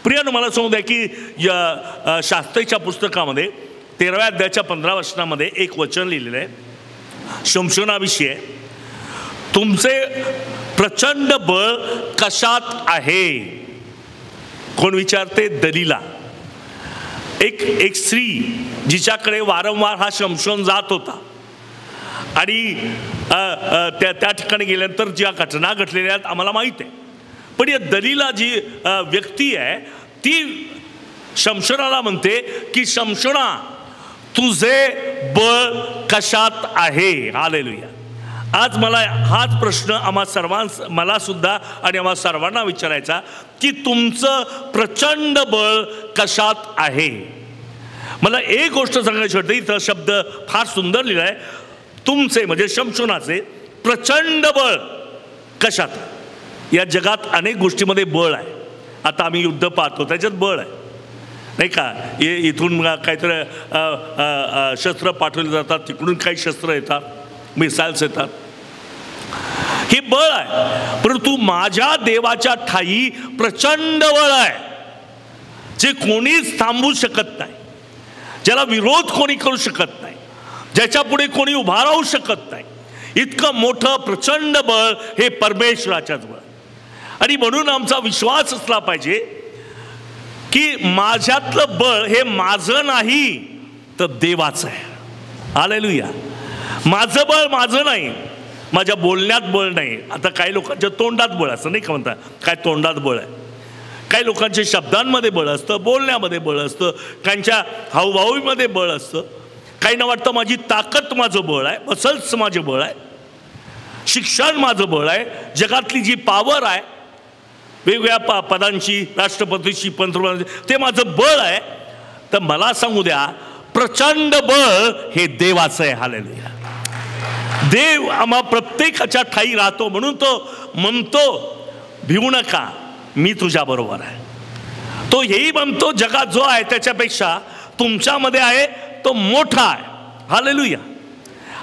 प्रियानं मला सांगू द्या की या शास्त्रीच्या पुस्तकामध्ये 13व्या अध्यायाच्या 15 वचनामध्ये एक वचन लिहिलेलं आहे शमशोनाविषयी आहे. तुमचे प्रचंड बळ कशात आहे? कोण विचारते? दलीला, एक स्त्री जिच्याकडे वारंवार हा शमशोन जात होता आणि त्या ठिकाणी गेल्यानंतर ज्या घटना घडलेल्या आहेत आम्हाला माहीत आहे. पण या दलीला जी व्यक्ती आहे ती शमशोनाला म्हणते की शमशोना, तुझे बळ कशात आहे? हालेलुया. आज मला हाच प्रश्न मला सुद्धा आणि आम्हा सर्वांना विचारायचा की तुमचं प्रचंड बळ कशात आहे? मला एक गोष्ट सांगायची होती. इथं शब्द फार सुंदर लिहिला आहे. तुमचे म्हणजे शमशोनाचे प्रचंड बळ कशात? या जगात अनेक गोष्टीमध्ये बळ आहे. आता आम्ही युद्ध पाहतो त्याच्यात बळ आहे नाही का. इथून काहीतरी शस्त्र पाठवले जातात, तिकडून काही शस्त्र येतात, मिसाईल्स येतात, हे बळ आहे. परंतु माझ्या देवाच्या ठाई प्रचंड बळ आहे जे कोणीच थांबवू शकत नाही, ज्याला विरोध कोणी करू शकत नाही, ज्याच्या पुढे कोणी उभा राहू शकत नाही. इतकं मोठं प्रचंड बळ हे परमेश्वराच्या जवळ. आणि म्हणून आमचा विश्वास असला पाहिजे की माझ्यातलं बळ हे माझं नाही तर देवाचं आहे. हालेलुया. माझं बळ माझं नाही, माझ्या बोलण्यात बळ नाही. आता काही लोकांच्या तोंडात बळ असतं नाही का म्हणतात, काय तोंडात बळ आहे. काही लोकांच्या शब्दांमध्ये बळ असतं, बोलण्यामध्ये बळ असतं, काहींच्या हावभावीमध्ये बळ असतं. काहींना वाटतं माझी ताकद माझं बळ आहे, मसल्स माझं बळ आहे, शिक्षण माझं बळ आहे, जगातली जी पॉवर आहे वेगवेगळ्या पदांची, राष्ट्रपतीची, पंतप्रधानांची, ते माझं बळ आहे. तर मला सांगू द्या प्रचंड बळ हे देवाचं आहे. हालेलुया. देव आम्हा प्रत्येकाच्या ठाई राहतो म्हणून तो म्हणतो भिवू नका, मी तुझ्या बरोबर आहे. तो हेही म्हणतो जगात जो आहे त्याच्यापेक्षा तुमच्यामध्ये आहे तो मोठा आहे. हालेलुया.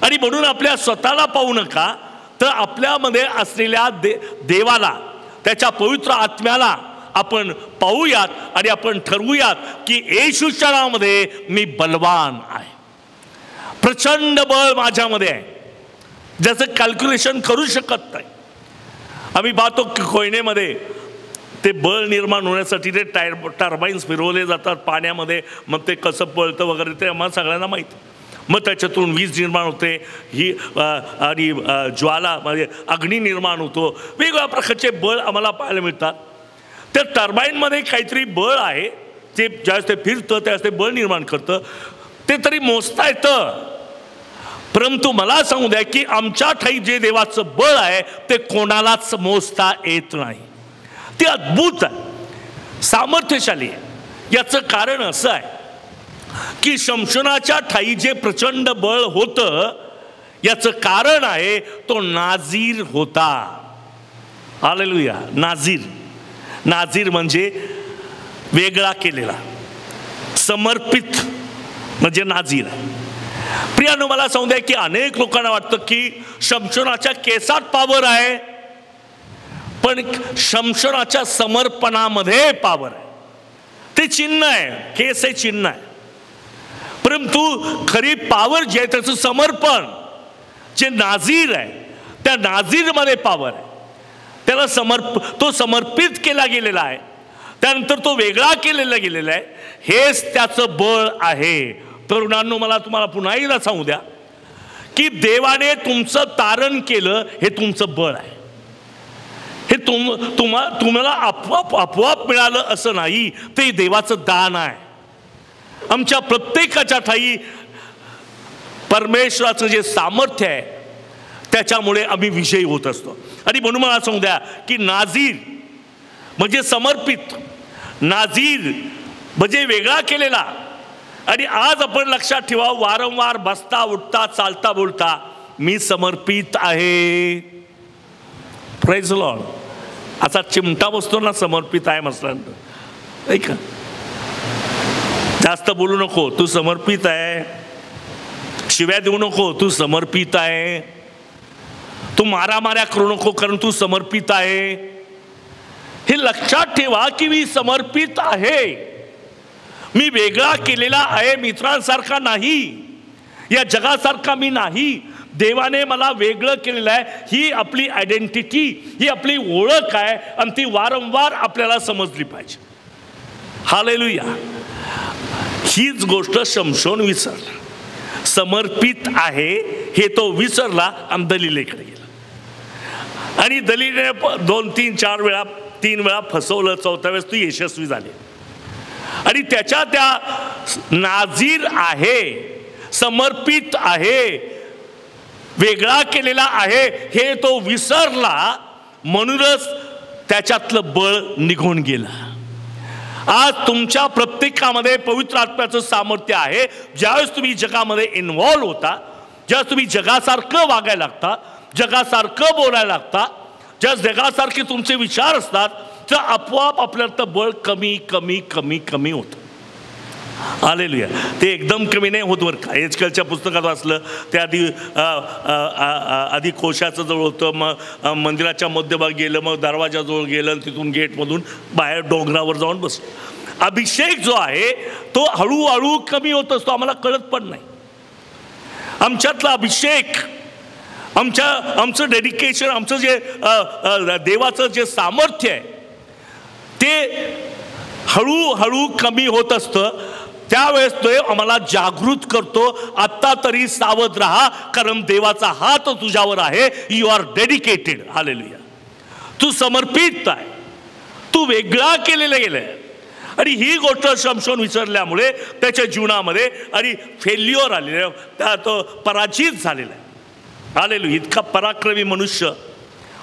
आणि म्हणून आपल्या स्वतःला पाहू नका तर आपल्यामध्ये असलेल्या देवाला, त्याच्या पवित्र आत्म्याला आपण पाहूयात आणि आपण ठरवूयात की येशूच्या नावामध्ये मी बलवान आहे. प्रचंड बळ माझ्यामध्ये आहे ज्याचं कॅल्क्युलेशन करू शकत नाही. आम्ही पाहतो की कोयनेमध्ये ते बळ निर्माण होण्यासाठी ते टर्बाईन्स फिरवले जातात पाण्यामध्ये, मग ते कसं पळतं वगैरे ते आम्हाला सगळ्यांना माहीत. मग त्याच्यातून वीज निर्माण होते, ही आणि ज्वाला म्हणजे अग्नी निर्माण होतो. वेगवेगळ्या प्रकारचे बळ आम्हाला पाहायला मिळतात. त्या टर्बाईनमध्ये काहीतरी बळ आहे ते ज्यावेळेस ते फिरतं त्यावेळेस ते बळ निर्माण करतं. ते तरी मोजता येतं. परंतु मला सांगू द्या की आमच्या ठाई जे देवाचं बळ आहे ते कोणालाच मोजता येत नाही. ते अद्भुत आहे, सामर्थ्यशाली आहे. याचं कारण असं आहे की शमशोनाच्या ठाई जे प्रचंड बळ होतं याचं कारण आहे तो नाझीर होता. हालेलुया. नाझीर म्हणजे वेगळा केलेला, समर्पित म्हणजे नाझीर आहे. प्रियानो मला सांगू द्या की अनेक लोकांना वाटतं की शमशोनाच्या केसात पावर आहे, पण शमशोनाच्या समर्पणामध्ये पावर आहे. ते चिन्ह आहे, केस हे चिन्ह आहे. परंतु खरी पावर जे आहे त्याचं समर्पण, जे नाझीर आहे त्या नाझीरमध्ये पावर आहे. त्याला तो समर्पित केला गेलेला आहे, त्यानंतर तो वेगळा केलेला गेलेला आहे. हेच त्याचं बळ आहे. तरुणांनो मला तुम्हाला पुन्हा एकदा सांगू द्या की देवाने तुमचं तारण केलं हे तुमचं बळ आहे. हे तुम्हाला आपोआप मिळालं असं नाही, ते देवाचं दान आहे. आमच्या प्रत्येकाच्या ठाई परमेश्वराचं जे सामर्थ्य आहे त्याच्यामुळे आम्ही विजयी होत असतो. आणि म्हणून मला सांगू द्या की नाझीर म्हणजे समर्पित, नाझीर म्हणजे वेगळा केलेला. आणि आज आपण लक्षात ठेवा, वारंवार बसता उठता चालता बोलता मी समर्पित आहे. Praise the Lord. असा चिमटा बसतो ना समर्पित आहे म्हटल्यानंतर, ऐक जास्त बोलू नको, तू समर्पित आहे. शिव्या देऊ नको, तू समर्पित आहे. तू मारामाऱ्या करू नको कारण तू समर्पित आहे. हे लक्षात ठेवा की मी समर्पित आहे, मी वेगळा केलेला आहे, मित्रांसारखा नाही, या जगासारखा मी नाही. देवाने मला वेगळं केलेलं आहे. ही आपली आयडेंटिटी, ही आपली ओळख आहे आणि ती वारंवार आपल्याला समजली पाहिजे. हालेलुया. हीच गोष्ट शमशोन विसरला. समर्पित आहे हे तो विसरला आणि दलीलेकडे गेला. आणि दलीले 2, 3, 4 वेळा 3 वेळा फसवलं. 4थ्या वेळेस ती यशस्वी झाली. आणि त्याच्या त्या नाझीर आहे, समर्पित आहे, वेगळा केलेला आहे हे तो विसरला. म्हणूनच त्याच्यातलं बळ निघून गेलं. आज तुमच्या प्रत्येकामध्ये पवित्र आत्म्याचं सामर्थ्य आहे. ज्यावेळेस तुम्ही जगामध्ये इन्व्हॉल्व होता, ज्यावेळेस तुम्ही जगासारखं वागायला लागता, जगासारखं बोलायला लागता, ज्या जगासारखे तुमचे विचार असतात, तर आपोआप आपल्याला बळ कमी कमी कमी कमी होतं. हालेलुया. ते एकदम कमी नाही होत बरं का. एजकेलच्या पुस्तकात वाचलं त्या आधी कोशाचं जवळ होतं, मग मंदिराच्या मध्यभागी गेलं, मग दरवाजाजवळ गेलं आणि तिथून गेटमधून बाहेर डोंगरावर जाऊन बसलं. अभिषेक जो आहे तो हळूहळू कमी होत असतो, आम्हाला कळत पण नाही. आमच्यातला अभिषेक, आमचं डेडिकेशन, आमचं जे देवाचं जे सामर्थ्य आहे ते हळूहळू कमी होत असतं. त्यावेळेस तो आम्हाला जागृत करतो, आत्ता तरी सावध राहा, कारण देवाचा हात तुझ्यावर आहे. You are dedicated. हालेलुया. तू समर्पित आहे, तू वेगळा केलेलं गेलंय. आणि ही गोष्ट शमशोन विसरल्यामुळे त्याच्या जीवनामध्ये आणि फेल्युअर आलेलं, त्या तो पराजित झालेला आहे. हालेलुया. इतका पराक्रमी मनुष्य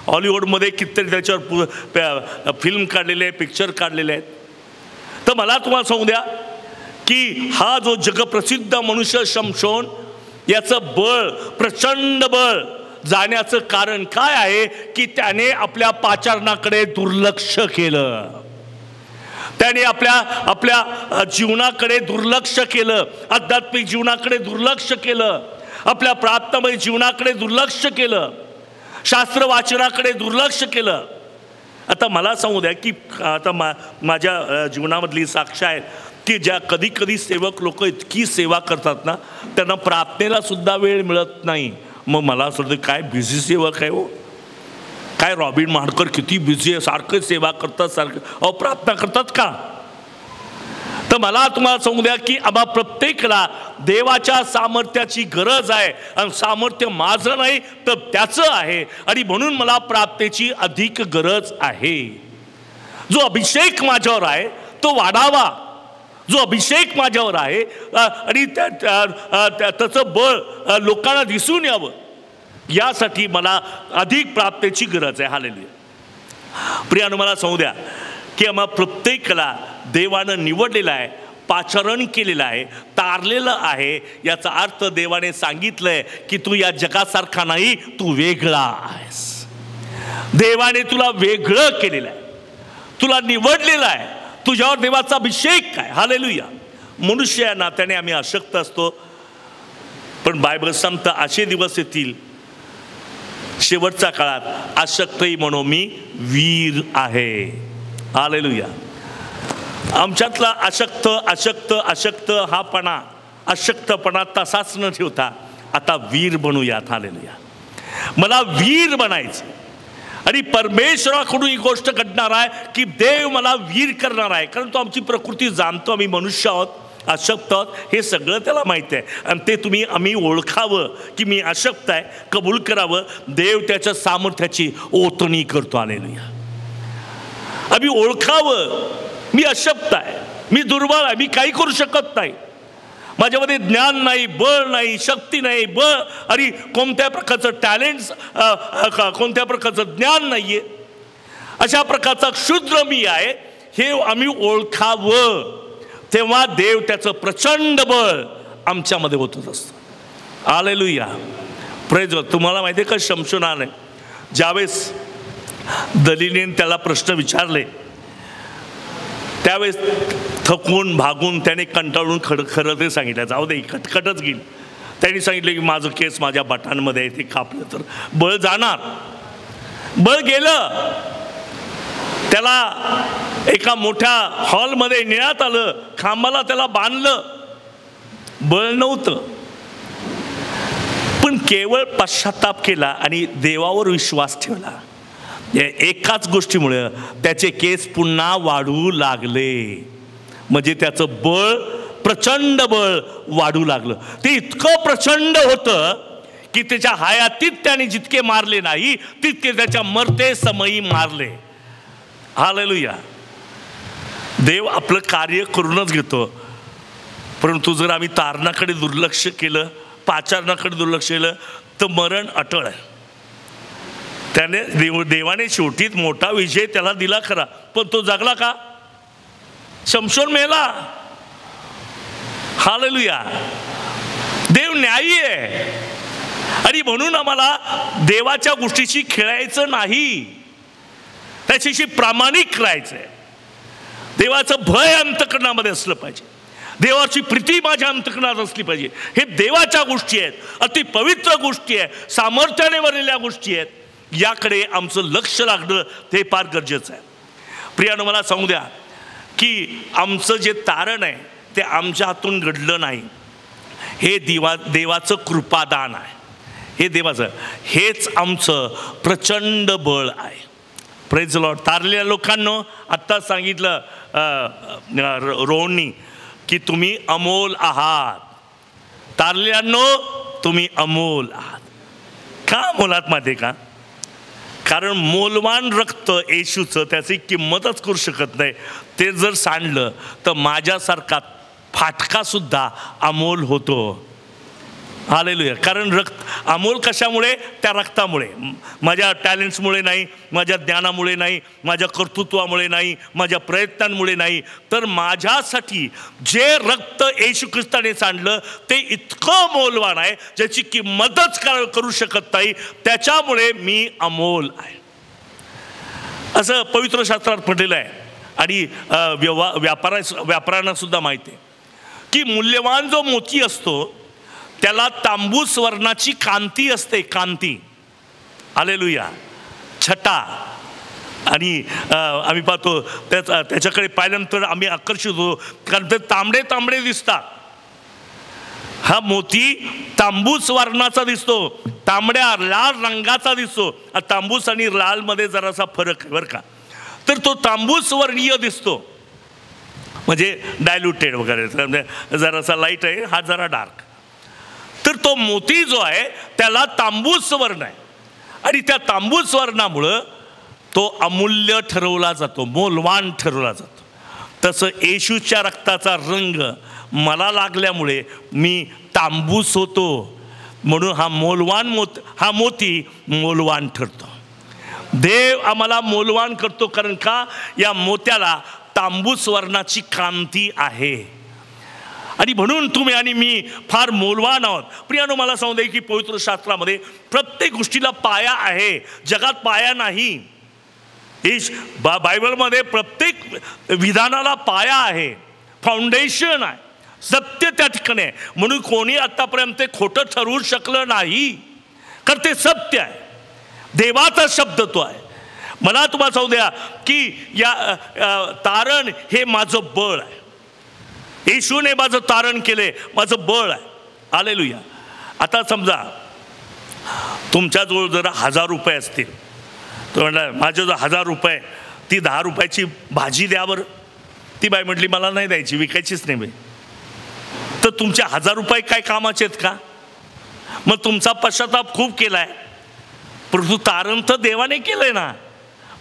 हॉलिवूडमध्ये कितीतरी त्याच्यावर फिल्म काढलेले आहे, पिक्चर काढलेले आहेत. तर मला तुम्हाला सांगू द्या की हा जो जगप्रसिद्ध मनुष्य शमशोन, याचं बळ, प्रचंड बळ जाण्याचं कारण काय आहे की त्याने आपल्या पाचारणाकडे दुर्लक्ष केलं. त्याने आपल्या जीवनाकडे दुर्लक्ष केलं, आध्यात्मिक जीवनाकडे दुर्लक्ष केलं, आपल्या प्रार्थनामय जीवनाकडे दुर्लक्ष केलं, शास्त्र वाचनाकडे दुर्लक्ष केलं. आता मला सांगू द्या की आता माझ्या जीवनामधली साक्ष आहे की ज्या कधी कधी सेवक लोक इतकी सेवा करतात ना, त्यांना प्रार्थनेला सुद्धा वेळ मिळत नाही. मग मला असं वाटतं काय बिझी सेवक आहे हो, काय रॉबिन माडकर किती बिझी आहे, सारखं सेवा करतात, सारखं प्रार्थना करतात का. तर मला तुम्हाला सांगू द्या की आम्हा प्रत्येकाला देवाच्या सामर्थ्याची गरज आहे. आणि सामर्थ्य माझं नाही तर त्याचं आहे. आणि म्हणून मला प्रार्थनेची अधिक गरज आहे. जो अभिषेक माझ्यावर आहे तो वाढावा, जो अभिषेक माझ्यावर आहे आणि त्याचं बळ लोकांना दिसून यावं, यासाठी मला अधिक प्रार्थनेची गरज आहे. हालेलुया. प्रियानो, मला सांगू द्या की आम्हा प्रत्येकाला देवानं निवडलेलं आहे, पाचारण केलेलं आहे, तारलेलं आहे. याचा अर्थ देवाने सांगितलंय की तू या जगासारखा नाही, तू वेगळा आहेस. देवाने तुला वेगळं केलेलं आहे, तुला निवडलेलं आहे, तुझ्यावर देवाचा अभिषेक आहे. हालेलुया. मनुष्य या नात्याने आम्ही अशक्त असतो, पण बायबल सांगतं असे दिवस येतील शेवटच्या काळात अशक्तही म्हणून मी वीर आहे. हालेलुया. आमच्यातला अशक्त अशक्त अशक्त हापणा, अशक्तपणा तसाच न ठेवता आता वीर बनूयात. हालेलुया. मला वीर बनायचं आणि परमेश्वराकडून ही गोष्ट घडणार आहे की देव मला वीर करणार आहे. कारण तो आमची प्रकृती जाणतो, आम्ही मनुष्य आहोत, अशक्त आहोत, हे सगळं त्याला माहिती आहे. आणि ते आम्ही ओळखावं की मी अशक्त आहे, कबूल करावं. देव त्याच्या सामर्थ्याची ओतणी करतो. हालेलुया. आम्ही ओळखावं मी अशक्त आहे, मी दुर्बळ आहे, मी काही करू शकत नाही, माझ्यामध्ये ज्ञान नाही, बळ नाही, शक्ती नाही, बळ आणि कोणत्या प्रकारचं टॅलेंट्स, कोणत्या प्रकारचं ज्ञान नाही आहे, अशा प्रकारचा क्षुद्र मी आहे, हे आम्ही ओळखावं. तेव्हा देव त्याचं प्रचंड बळ आमच्यामध्ये होतच असतं. हालेलुया. Praise God. तुम्हाला माहिती आहे का शमशोनाने ज्यावेळेस दलीलीने त्याला प्रश्न विचारले, त्यावेळेस थकून भागून त्याने कंटाळून खरं ते सांगितलं, जाऊ दे कटकटच गेली. त्यांनी सांगितलं की माझं केस माझ्या बटांमध्ये आहे, ते कापलं तर बळ जाणार. बळ गेलं. त्याला एका मोठ्या हॉलमध्ये नेण्यात आलं, खांबाला त्याला बांधलं, बळ नव्हतं, पण केवळ पश्चाताप केला आणि देवावर विश्वास ठेवला. एकाच गोष्टीमुळे त्याचे केस पुन्हा वाढू लागले. म्हणजे त्याचं बळ, प्रचंड बळ वाढू लागलं. ते इतकं प्रचंड होतं की त्याच्या हयातीत त्याने जितके मारले नाही तितके त्याच्या मरते समयी मारले. हालेलुया. देव आपलं कार्य करूनच घेतो. परंतु जर आम्ही तारणाकडे दुर्लक्ष केलं, पाचारणाकडे दुर्लक्ष केलं तर मरण अटळ आहे. त्याने देवाने शेवटीत मोठा विजय त्याला दिला खरा, पण तो जगला का? शमशोन मेला. हालेलुया. देव न्यायी आहे आणि म्हणून आम्हाला देवाच्या गोष्टीशी खेळायचं नाही, त्याच्याशी प्रामाणिक राहायचं आहे. देवाचं भय अंतःकरणामध्ये असलं पाहिजे, देवाची प्रीती माझ्या अंतःकरणात असली पाहिजे. हे देवाच्या गोष्टी आहेत, अति पवित्र गोष्टी आहेत, सामर्थ्याने भरलेल्या गोष्टी आहेत. याकडे आमचं लक्ष लागणं ते फार गरजेचं आहे. प्रियानो, मला सांगू द्या की आमचं जे तारण आहे ते आमच्या हातून घडलं नाही. हे देवाचं कृपादान आहे. हे देवाचं, हेच आमचं प्रचंड बळ आहे. Praise the lord. तारलेल्या लोकांनो, आत्ता सांगितलं रोहननी की तुम्ही अमोल आहात. तारलेल्यांनो, तुम्ही अमोल आहात. का अमोलात माहिती का? कारण मोलवान रक्त येशूचं त्याची किंमतच करू शकत नाही. ते जर सांडलं तर माझ्यासारखा फाटका सुद्धा अमोल होतो. हालेलुया. कारण रक्त अमोल कशामुळे? त्या रक्तामुळे. माझ्या टॅलेंट्समुळे नाही, माझ्या ज्ञानामुळे नाही, माझ्या कर्तृत्वामुळे नाही, माझ्या प्रयत्नांमुळे नाही, तर माझ्यासाठी जे रक्त येशू ख्रिस्ताने सांडलं ते इतकं मोलवान आहे ज्याची किंमतच करू शकत नाही. त्याच्यामुळे मी अमोल आहे असं पवित्र शास्त्रात म्हटलेलं आहे. आणि व्यापाऱ्यांना सुद्धा माहिती आहे की मूल्यवान जो मोती असतो त्याला तांबूस वर्णाची कांती असते. कांती. हालेलुया. छटा. आणि आम्ही पाहतो त्याच्याकडे पाहिल्यानंतर आम्ही आकर्षित होतो, कारण ते तांबडे तांबडे दिसतात. हा मोती तांबूस वर्णाचा दिसतो, तांबड्या लाल रंगाचा दिसतो. तांबूस आणि लालमध्ये जरासा फरक आहे बरं का. तर तो तांबूस वर्णीय दिसतो, म्हणजे डायल्युटेड वगैरे, जरासा लाईट आहे, हा जरा डार्क. तर तो मोती जो आहे त्याला तांबूस वर्ण आहे आणि त्या तांबूस वर्णामुळं तो अमूल्य ठरवला जातो, मोलवान ठरवला जातो. तसं येशूच्या रक्ताचा रंग मला लागल्यामुळे मी तांबूस होतो, म्हणून हा मोती मोलवान ठरतो. देव आम्हाला मोलवान करतो, कारण का? या मोत्याला तांबूस वर्णाची कांती आहे. आणि म्हणून तुम्ही आणि मी फार मोलवान आहोत. प्रियानो, मला सांगू दे की पवित्र शास्त्रामध्ये प्रत्येक गोष्टीला पाया आहे, जगात पाया नाही. बायबलमध्ये प्रत्येक विधानाला पाया आहे, फाउंडेशन आहे, सत्य त्या ठिकाणी आहे. म्हणून कोणी आतापर्यंत ते खोटं ठरवू शकलं नाही, कारण ते सत्य आहे, देवाचा शब्द तो आहे. मला तुम्हाला सांगू द्या की या तारण हे माझं बळ आहे. येशूने माझं तारण केले, माझं बळ आहे. हालेलुया. आता समजा तुमच्याजवळ जर 1000 रुपये असतील, तर म्हटलं माझ्याजवळ 1000 रुपये, ती 10 रुपयाची भाजी द्या बरं. ती बाई म्हटली मला नाही द्यायची, विकायचीच नाही बाई. तर तुमचे 1000 रुपये काय कामाचे आहेत का? मग तुमचा पश्चाताप खूप केला आहे, परंतु तारण तर देवाने केलं आहे ना,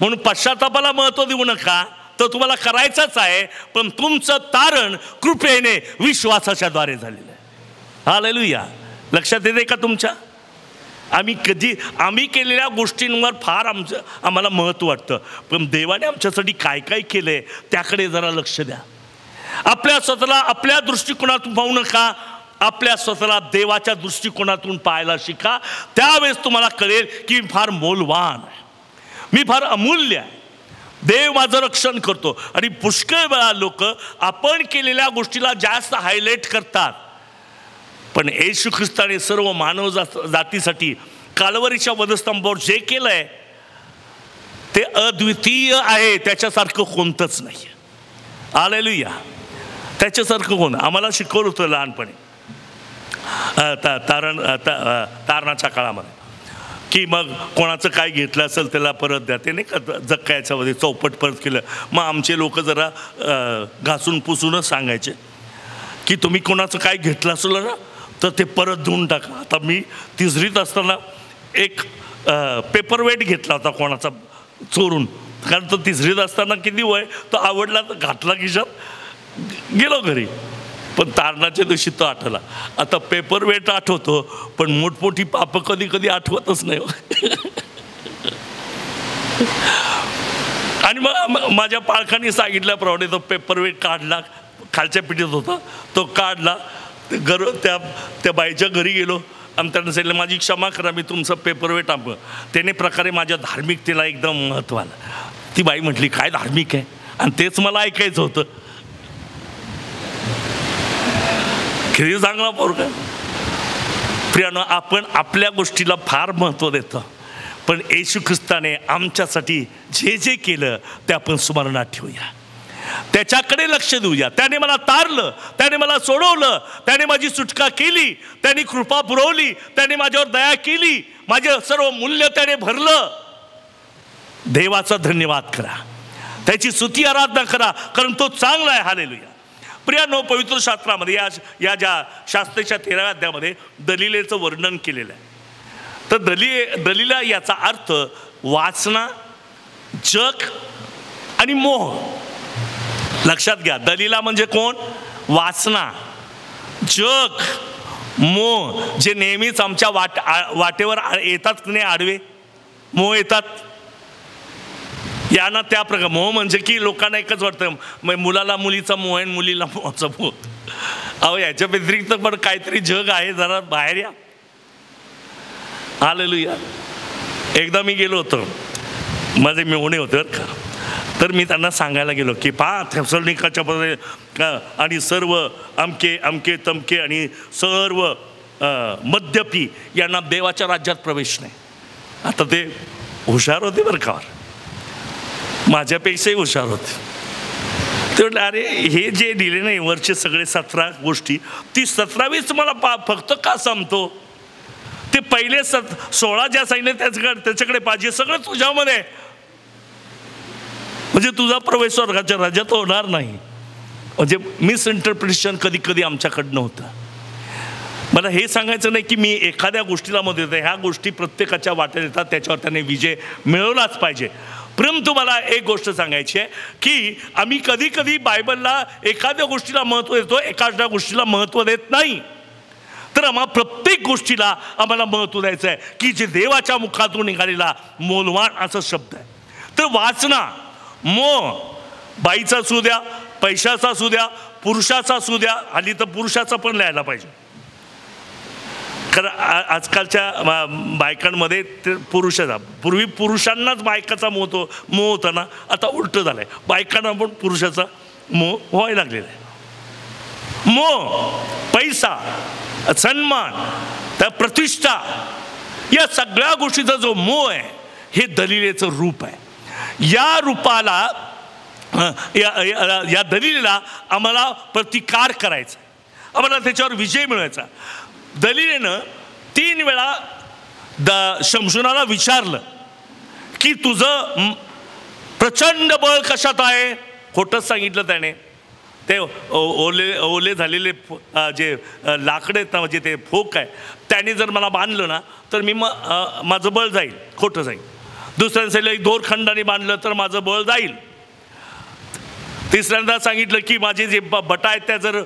म्हणून पश्चातापाला महत्त्व देऊ नका. तर तुम्हाला करायचंच आहे, पण तुमचं तारण कृपेने विश्वासाच्या द्वारे झालेलं आहे. हालेलुया. लक्षात येते का तुमच्या? आम्ही केलेल्या गोष्टींवर फार आम्हाला महत्त्व वाटतं, पण देवाने आमच्यासाठी काय काय केलं आहे त्याकडे जरा लक्ष द्या. आपल्या स्वतःला आपल्या दृष्टिकोनातून पाहू नका, आपल्या स्वतःला देवाच्या दृष्टिकोनातून पाहायला शिका. त्यावेळेस तुम्हाला कळेल की मी फार मोलवान आहे, मी फार अमूल्य आहे, देव माझं रक्षण करतो. आणि पुष्कळ वेळा लोक आपण केलेल्या गोष्टीला जास्त हायलाईट करतात, पण येशू ख्रिस्ताने सर्व मानव जातीसाठी कालवरीच्या वधस्तंभावर जे केलंय ते अद्वितीय आहे, त्याच्यासारखं कोणतंच नाही. हालेलुया. त्याच्यासारखं कोण. आम्हाला शिकवलं होतं लहानपणी तारणाच्या काळामध्ये की मग कोणाचं काय घेतलं असेल त्याला परत द्या. ते नाही का जक्कायाच्यामध्ये चौपट परत केलं. मग आमचे लोक जरा घासून पुसूनच सांगायचे की तुम्ही कोणाचं काय घेतलं असेल ना तर ते परत देऊन टाका. आता मी 3रीत असताना एक पेपरवेट घेतला होता कोणाचा चोरून, कारण तो 3रीत असताना किती वय, तो आवडला तर घातला खिशात, गेलो घरी. पण तारणाच्या दिवशी तो आठवला. आता पेपरवेट आठवतो पण मोठमोठी पापं कधी कधी आठवतच नाही. आणि मग माझ्या पालकांनी सांगितल्याप्रमाणे तो पेपरवेट काढला, खालच्या पिठीत होता तो काढला. त्या बाईच्या घरी गेलो आणि त्यांना सांगितलं माझी क्षमा करा, मी तुमचं पेपरवेट आणलं. त्याने प्रकारे माझ्या धार्मिकतेला एकदम महत्त्व आलं. ती बाई म्हटली काय धार्मिक आहे, आणि तेच मला ऐकायचं होतं. किती चांगला पोरगा. प्रियानो, आपण आपल्या गोष्टीला फार महत्त्व देतो, पण येशू ख्रिस्ताने आमच्यासाठी जे जे केलं ते आपण स्मरणात ठेवूया, त्याच्याकडे लक्ष देऊया. त्याने मला तारलं, त्याने मला सोडवलं, त्याने माझी सुटका केली, त्याने कृपा पुरवली, त्याने माझ्यावर दया केली, माझे सर्व मूल्य त्याने भरलं. देवाचा धन्यवाद करा, त्याची स्तुती आराधना करा, कारण तो चांगला आहे. हालेलुया. प्रियानो, पवित्र शास्त्रामध्ये या ज्या शास्त्रेच्या 13व्या अध्यायामध्ये दलिलेचं वर्णन केलेलं आहे. तर दलिला याचा अर्थ वासना, जग आणि मोह. लक्षात घ्या, दलिला म्हणजे कोण? वासना, जग, मोह, जे नेहमीच आमच्या वाटेवर येतात की नाही, आडवे मोह येतात. यांना त्या प्रकार मोह म्हणजे की लोकांना एकच वाटतं मुलाला मुलीचा मोह आहे, मुलीला मोहाचा मोह. अहो, याच्या व्यतिरिक्त पण काहीतरी जग आहे, जरा बाहेर या. हालेलुया. एकदा मी गेलो होतो, माझे मेहुणे होते बरं का, तर मी त्यांना सांगायला गेलो की थेसलोनिकाच्या मध्ये आणि सर्व अमके अमके तमके आणि सर्व मद्यपी यांना देवाच्या राज्यात प्रवेश नाही. आता ते हुशार होते बरं का, माझ्यापेक्षाही हुशार होते. ते म्हटलं अरे हे जे दिले नाही वरचे सगळे 17 गोष्टी, ती 17वीच मला फक्त का सांगतो? ते पहिले 16 ज्या सांगितले त्याच्याकडे पाहिजे, सगळं तुझ्यामध्ये, म्हणजे तुझा प्रवेश स्वर्गाच्या राज्यात होणार नाही. म्हणजे मिसइंटरप्रिटेशन कधी कधी आमच्याकडनं होतं. मला हे सांगायचं नाही की मी एखाद्या गोष्टीला मत देतो, ह्या गोष्टी प्रत्येकाच्या वाट्यात येतात, त्याच्यावर त्याने विजय मिळवलाच पाहिजे. परंतु मला एक गोष्ट सांगायची आहे की आम्ही कधी कधी बायबलला एखाद्या गोष्टीला महत्त्व देतो, एखाद्या गोष्टीला महत्त्व देत नाही. तर आम्हाला प्रत्येक गोष्टीला आम्हाला महत्त्व द्यायचं आहे की जे देवाच्या मुखातून निघालेला मोलवान असा शब्द आहे. तर वाचना, मोह, बाईचा असू द्या, पैशाचा असू द्या, पुरुषाचा असू द्या, हल्ली तर पुरुषाचा पण लिहायला पाहिजे, कारण आजकालच्या बायकांमध्ये ते पुरुषाचा, पूर्वी पुरुषांनाच बायकाचा मोह होता ना, आता उलटं झालं आहे, बायकांना पण पुरुषाचा मोह व्हायला लागलेला आहे. मोह, पैसा, सन्मान, त्या प्रतिष्ठा, या सगळ्या गोष्टीचा जो मोह आहे हे दलिलेचं रूप आहे. या रूपाला, या दलिलेला आम्हाला प्रतिकार करायचा, आम्हाला त्याच्यावर विजय मिळवायचा. दलिलेनं 3 वेळा शमशोनाला विचारलं की तुझं प्रचंड बळ कशात आहे? खोटंच सांगितलं त्याने. ते ओले झालेले जे लाकडं आहेत ना, म्हणजे ते फोक आहे, त्याने जर मला बांधलं ना तर मी माझं बळ जाईल, खोटं जाईल. दुसऱ्यांदा दोरखंडाने बांधलं तर माझं बळ जाईल. तिसऱ्यांदा सांगितलं की माझे जे बटा आहेत त्या जर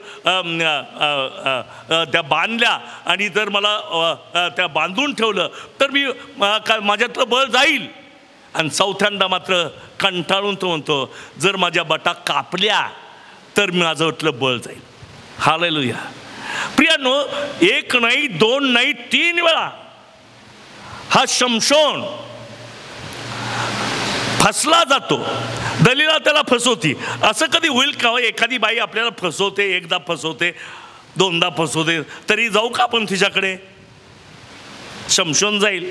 त्या बांधल्या आणि जर मला त्या बांधून ठेवलं तर मी माझ्यातलं बळ जाईल. आणि चौथ्यांदा मात्र कंटाळून तो म्हणतो जर माझ्या बटा कापल्या तर माझं बळ जाईल. हालेलुया. प्रियानो, 1 नाही, 2 नाही, 3 वेळा हा शमशोन फसला जातो. दलिला त्याला फसवती. असं कधी होईल का एखादी बाई आपल्याला फसवते, एकदा फसवते, 2दा फसवते, तरी जाऊ का आपण तिच्याकडे? शमशोन जाईल.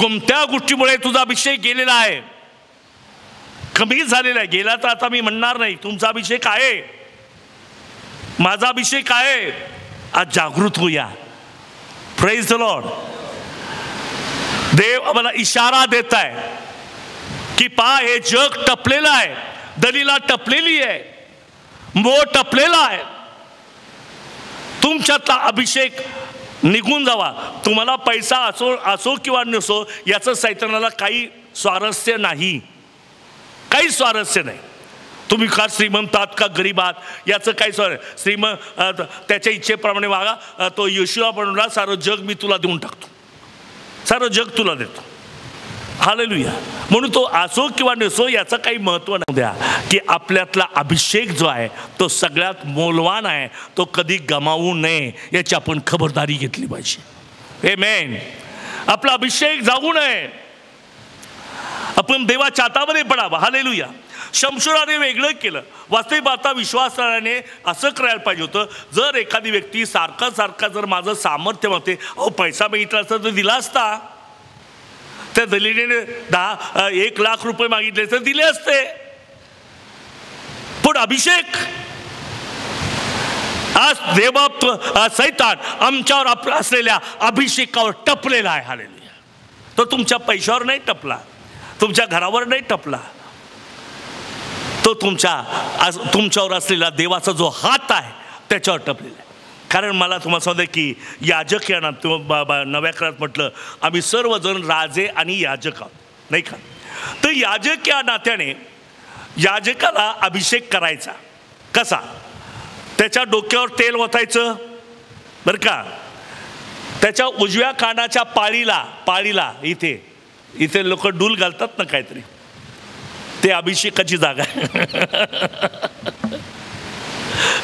कोणत्या गोष्टीमुळे तुझा अभिषेक गेलेला आहे, कमी झालेला आहे? गेला तर आता मी म्हणणार नाही, तुमचा अभिषेक आहे, माझा अभिषेक आहे. आज जागृत होऊया. Praise the Lord. देव आम्हाला इशारा देत आहे की पहा, हे जग टपलेलं आहे, दलीला टपलेली आहे, मोह टपलेला आहे. तुमच्यातला अभिषेक निघून जावा. तुम्हाला पैसा असो किंवा नसो याचं सैतानाला काही स्वारस्य नाही, काही स्वारस्य नाही. तुम्ही का श्रीमंत आहात का गरीब आहात याचं काही श्रीमंत त्याच्या इच्छेप्रमाणे वागा. तो येशूआ बनवला, सारं जग मी तुला देऊन टाकतो, सारं जग तुला देतो. हालेलुया. म्हणून तो असो किंवा नसो याचं काही महत्त्व नाही. द्या की आपल्यातला अभिषेक जो आहे तो सगळ्यात मौल्यवान आहे, तो कधी गमावू नये याची आपण खबरदारी घेतली पाहिजे. आमेन. आपला अभिषेक जाऊ नये, आपण देवाच्या हातामध्ये पडावं. हालेलुया. शमशोनाने वेगळं केलं. वास्तविक आता विश्वासाने असं करायला पाहिजे होतं. जर एखादी व्यक्ती सारखा जर माझं सामर्थ्य म्हणते, अहो पैसा मागितला असता तर दिला असता, त्या दलिलेने 1 लाख रुपये मागितले तर दिले असते. पण अभिषेक, आज सैतान आमच्यावर असलेल्या अभिषेकावर टपलेला आहे. हालेलुया. तो तुमच्या पैशावर नाही टपला, तुमच्या घरावर नाही टपला, तो तुमच्यावर असलेला देवाचा जो हात आहे त्याच्यावर टपलेला आहे. कारण मला तुम्हाला सांगते की याजक या नव्या काळात म्हटलं आम्ही सर्वजण राजे आणि याजक आहोत, नाही का? तर याजक या नात्याने याजकाला अभिषेक करायचा कसा? त्याच्या डोक्यावर तेल ओतायचं बरं का, त्याच्या उजव्या कानाच्या पाळीला इथे लोक डूल घालतात ना काहीतरी, ते अभिषेकाची जागा आहे.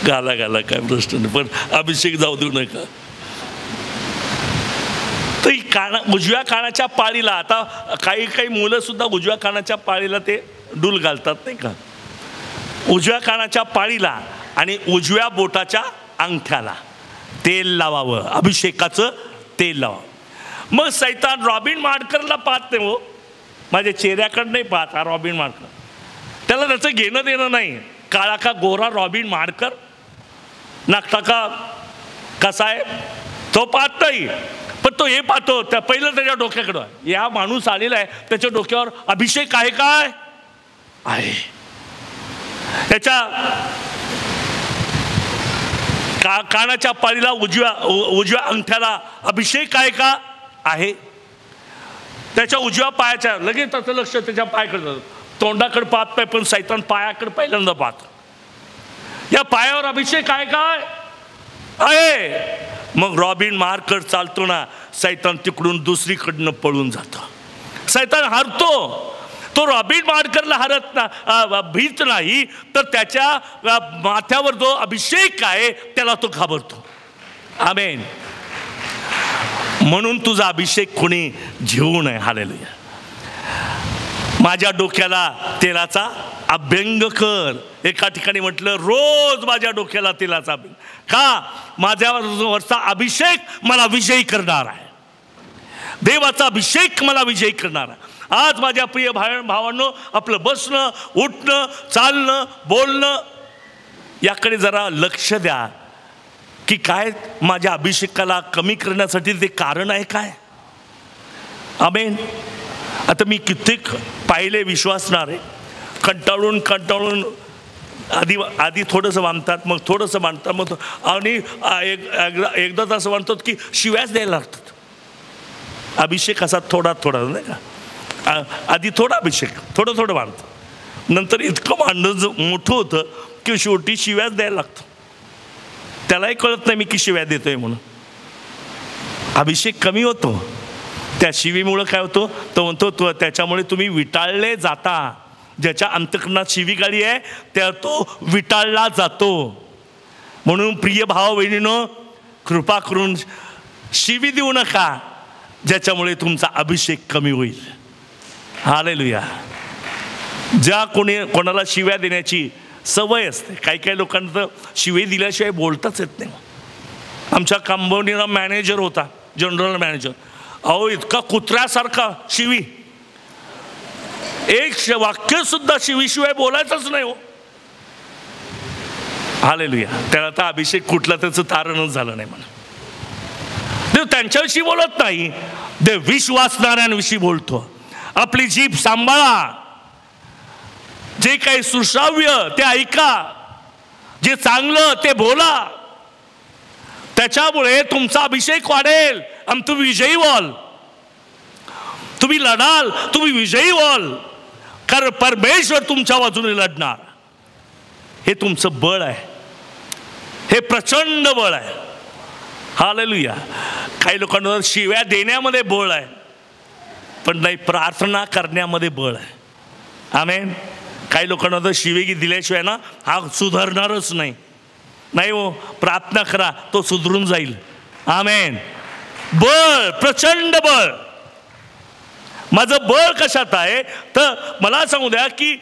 घाला काय प्रश्न नाही, पण अभिषेक जाऊ देऊ नका. तर उजव्या कानाच्या पाळीला, आता काही मुलं सुद्धा उजव्या कानाच्या पाळीला ते डूल घालतात नाही का, उजव्या कानाच्या पाळीला आणि उजव्या बोटाच्या अंगठ्याला तेल लावावं, अभिषेकाचं तेल लावावं. मग सैतान रॉबिन माडकरला पाहत नाही, हो माझ्या चेहऱ्याकडे नाही पाहत, हा रॉबिन माडकर, त्याला त्याचं घेणं देणं नाही. काळा का गोरा रॉबिन माडकर, नागटा का कसा आहे तो पाहत नाही, पण तो हे पाहतो त्या पहिलं त्याच्या डोक्याकडं, या माणूस आलेला आहे त्याच्या डोक्यावर अभिषेक आहे काय आहे, त्याच्या कानाच्या पाळीला उजव्या अंगठ्याला अभिषेक आहे का आहे, त्याच्या उजव्या पायाच्या लगेच त्याचं लक्ष त्याच्या पायाकडे, तोंडाकडे पाहत नाही पण सैतान पायाकडे पहिल्यांदा पाहत, या पायावर अभिषेक आहे काय आहे. मग रॉबिन मार्कर चालतो ना, सैतान तिकडून दुसरीकडनं पळून जातो, सैतान हारतो. तो रॉबिन मार्करला हरत ना भीत नाही, तर त्याच्या माथ्यावर जो अभिषेक आहे त्याला तो घाबरतो. आमेन. म्हणून तुझा अभिषेक कोणी घेऊ नये. हालेलुया. माझ्या डोक्याला तेलाचा अभ्यंग कर. एका ठिकाणी म्हटलं रोज माझ्या डोक्याला तेलाचा अभ्यंग का, माझ्यावरचा अभिषेक मला विजयी करणार आहे, देवाचा अभिषेक मला विजयी करणार आहे. आज माझ्या प्रिय भावांनो, आपलं बसणं उठणं चालणं बोलणं याकडे जरा लक्ष द्या की काय माझ्या अभिषेकाला कमी करण्यासाठी ते कारण आहे काय. आमेन. आता मी कित्येक पाहिले विश्वासणारे कंटाळून आधी थोडंसं बांधतात, मग थोडंसं बांधतात, मग आणि एकदा असं बांधतात की शिव्याच द्यायला लागतात. अभिषेक असा थोडा नाही का, आधी थोडा अभिषेक थोडं बांधतं, नंतर इतकं बांधणं मोठं होतं की शेवटी शिव्याच द्यायला लागतं. त्यालाही कळत नाही मी की शिव्या देतोय म्हणून. अभिषेक कमी होतो त्या शिवीमुळं. काय होतो तो म्हणतो त्याच्यामुळे तुम्ही विटाळले जाता. ज्याच्या अंतःकरणात शिवीगाळी आहे त्या तो विटाळला जातो. म्हणून प्रिय भाव बहिणीनो, कृपा करून शिवी देऊ नका ज्याच्यामुळे तुमचा अभिषेक कमी होईल. हालेलुया. ज्या कोणाला शिव्या देण्याची सवय असते, काही लोकांना तर शिवी दिल्याशिवाय बोलताच येत नाही. आमच्या कंपनीला मॅनेजर होता, जनरल मॅनेजर. अहो इतका कुत्र्यासारखा शिवी, एक वाक्य सुद्धा शिवीशिवाय बोलायचंच नाही हो. हालेलुया. त्याला तर अभिषेक कुठला त्याचं तारणच झालं नाही म्हणा. देव त्यांच्याविषयी बोलत नाही, देव विश्वासणाऱ्यांविषयी बोलतो. आपली जीभ सांभाळा, जे काही सुश्राव्य ते ऐका, जे चांगलं ते बोला, त्याच्यामुळे तुमचा अभिषेक वाढेल आणि तुम्ही विजयी व्हाल. तुम्ही लढाल, तुम्ही विजयी व्हाल, कारण परमेश्वर तुमच्या बाजूने लढणार. हे तुमचं बळ आहे, हे प्रचंड बळ आहे. हालेलुया. काही लोकांना शिव्या देण्यामध्ये बळ आहे, पण नाही प्रार्थना करण्यामध्ये बळ आहे. आमेन. काही लोकांना तर शिवी दिल्याशिवाय ना हा सुधारणारच नाही. नाही हो, प्रार्थना करा, तो सुधरून जाईल. आमेन. बळ, प्रचंड बळ. माझं बळ कशात आहे तर मला सांगू द्या की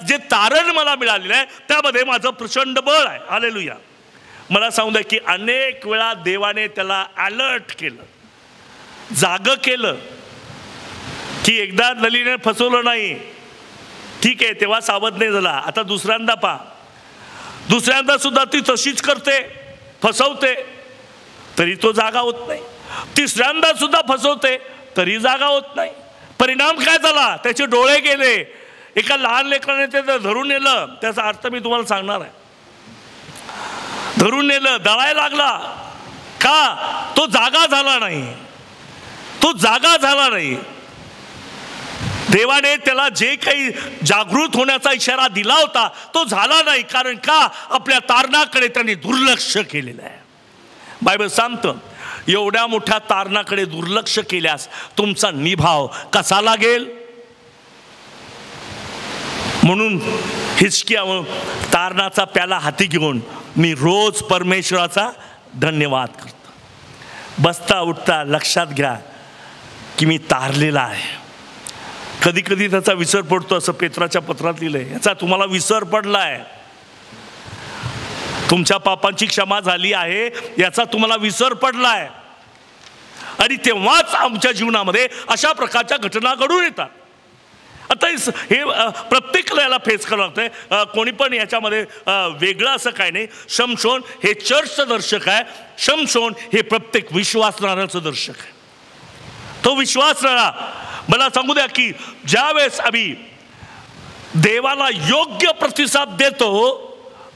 जे तारण मला मिळालेलं आहे त्यामध्ये माझं प्रचंड बळ आहे. हालेलुया. मला सांगू द्या की अनेक वेळा देवाने त्याला अलर्ट केलं, जागं केलं, की एकदा दलीने फसवलं नाही, ठीक आहे, तेव्हा सावध नाही झाला. आता दुसऱ्यांदा पहा, दुसऱ्यांदा सुद्धा ती तशीच करते, फसवते, तरी तो जागा होत नाही. तिसऱ्यांदा सुद्धा फसवते, तरी जागा होत नाही. परिणाम काय झाला? त्याचे डोळे गेले. एका लहान लेकराने ते धरून नेलं, त्याचा अर्थ मी तुम्हाला सांगणार आहे. धरून नेलं, दळायला लागला का? तो जागा झाला नाही, तो जागा झाला नाही. देवाने त्याला जे काही जागृत होण्याचा इशारा दिला होता तो झाला नाही. कारण का? आपल्या तारणाकडे त्यांनी दुर्लक्ष केलेलं आहे. बायबल सांगतं, एवढ्या मोठ्या तारणाकडे दुर्लक्ष केल्यास तुमचा निभाव कसा लागेल. म्हणून हिजकिया तारणाचा प्याला हाती घेऊन मी रोज परमेश्वराचा धन्यवाद करतो. बसता उठता लक्षात घ्या की मी तारलेला आहे. कधी कधी त्याचा विसर पडतो, असं पेत्राच्या पत्रात लिहिलंय. याचा तुम्हाला विसर पडलाय, तुमच्या पापांची क्षमा झाली आहे याचा तुम्हाला विसर पडलाय. आणि तेव्हाच आमच्या जीवनामध्ये अशा प्रकारच्या घटना घडून येतात. आता हे प्रत्येक याला फेस करावं लागतंय. कोणी पण याच्यामध्ये वेगळं असं काय नाही. शमशोन हे चर्चचं दर्शक आहे, शमशोन हे प्रत्येक विश्वासणाऱ्याचं दर्शक आहे. तो विश्वासणारा, मला सांगू द्या की ज्यावेळेस आम्ही देवाला योग्य प्रतिसाद देतो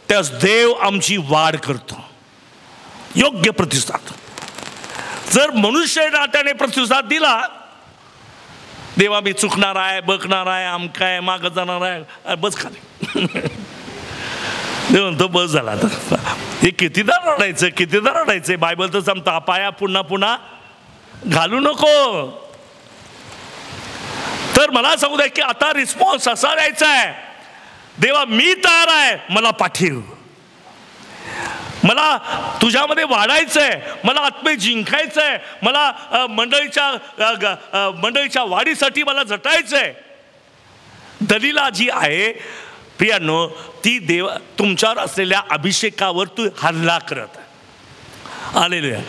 त्यास देव आमची वाढ करतो. योग्य प्रतिसाद. जर मनुष्य नात्याने प्रतिसाद दिला, देवा मी चुकणार आहे, बघणार आहे, आमका आहे, मागं जाणार आहे, बस खाली. देव म्हणतो बस झाला. आता हे कितीदा रडायचं, कितीदा रडायचं. बायबल तर सांगता पाया पुन्हा पुन्हा घालू नको. तर मला सांगू द्या की आता रिस्पॉन्स असा द्यायचा आहे, देवा मी तयार आहे, मला पाठीव, मला तुझ्यामध्ये वाढायचं आहे, मला आत्मे जिंकायचं आहे, मला मंडळीच्या वाढीसाठी मला झटायचं आहे. दलीला जी आहे प्रियांनो, ती देव तुमच्यावर असलेल्या अभिषेकावर तू हल्ला करत आहे. हालेलुया.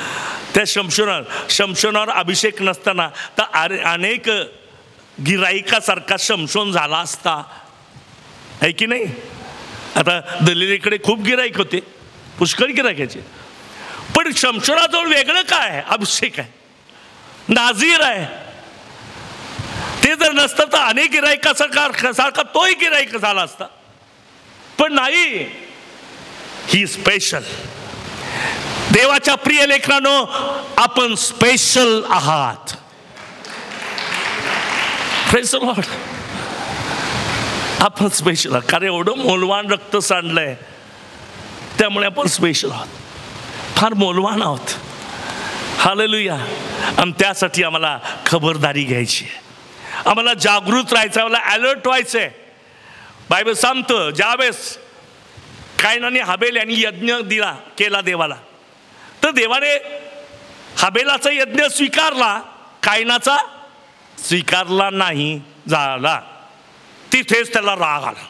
त्या शमशोनावर अभिषेक नसताना तर अनेक गिराईकासारखा शमशोन झाला असता, आहे की नाही. आता दलिलेकडे खूप गिराईक होते, पुष्कळ गिरायकाचे, पण शमशोनाजवळ वेगळं काय आहे? अभिषेक आहे, नाझीर आहे. ते जर नसतं तर अनेक गिरायकासारखा तोही गिराईक झाला असता, पण नाही. ही स्पेशल. देवाच्या प्रिय लेकरांनो, आपण स्पेशल आहात. Praise the Lord. आपण स्पेशल आहात, कारण एवढं मौल्यवान रक्त सांडलंय, त्यामुळे आपण स्पेशल आहोत, फार मौल्यवान आहोत. हालेलुया. आणि त्यासाठी आम्हाला खबरदारी घ्यायची आहे, आम्हाला जागृत राहायचं, आम्हाला अलर्ट व्हायचं आहे. बायबल सांगतं ज्यावेळेस कायनाने हाबेल यांनी यज्ञ केला देवाला, तर देवाने हाबेलाचा यज्ञ स्वीकारला, कायनाचा स्वीकारला नाही झाला. तिथेच त्याला राग आला.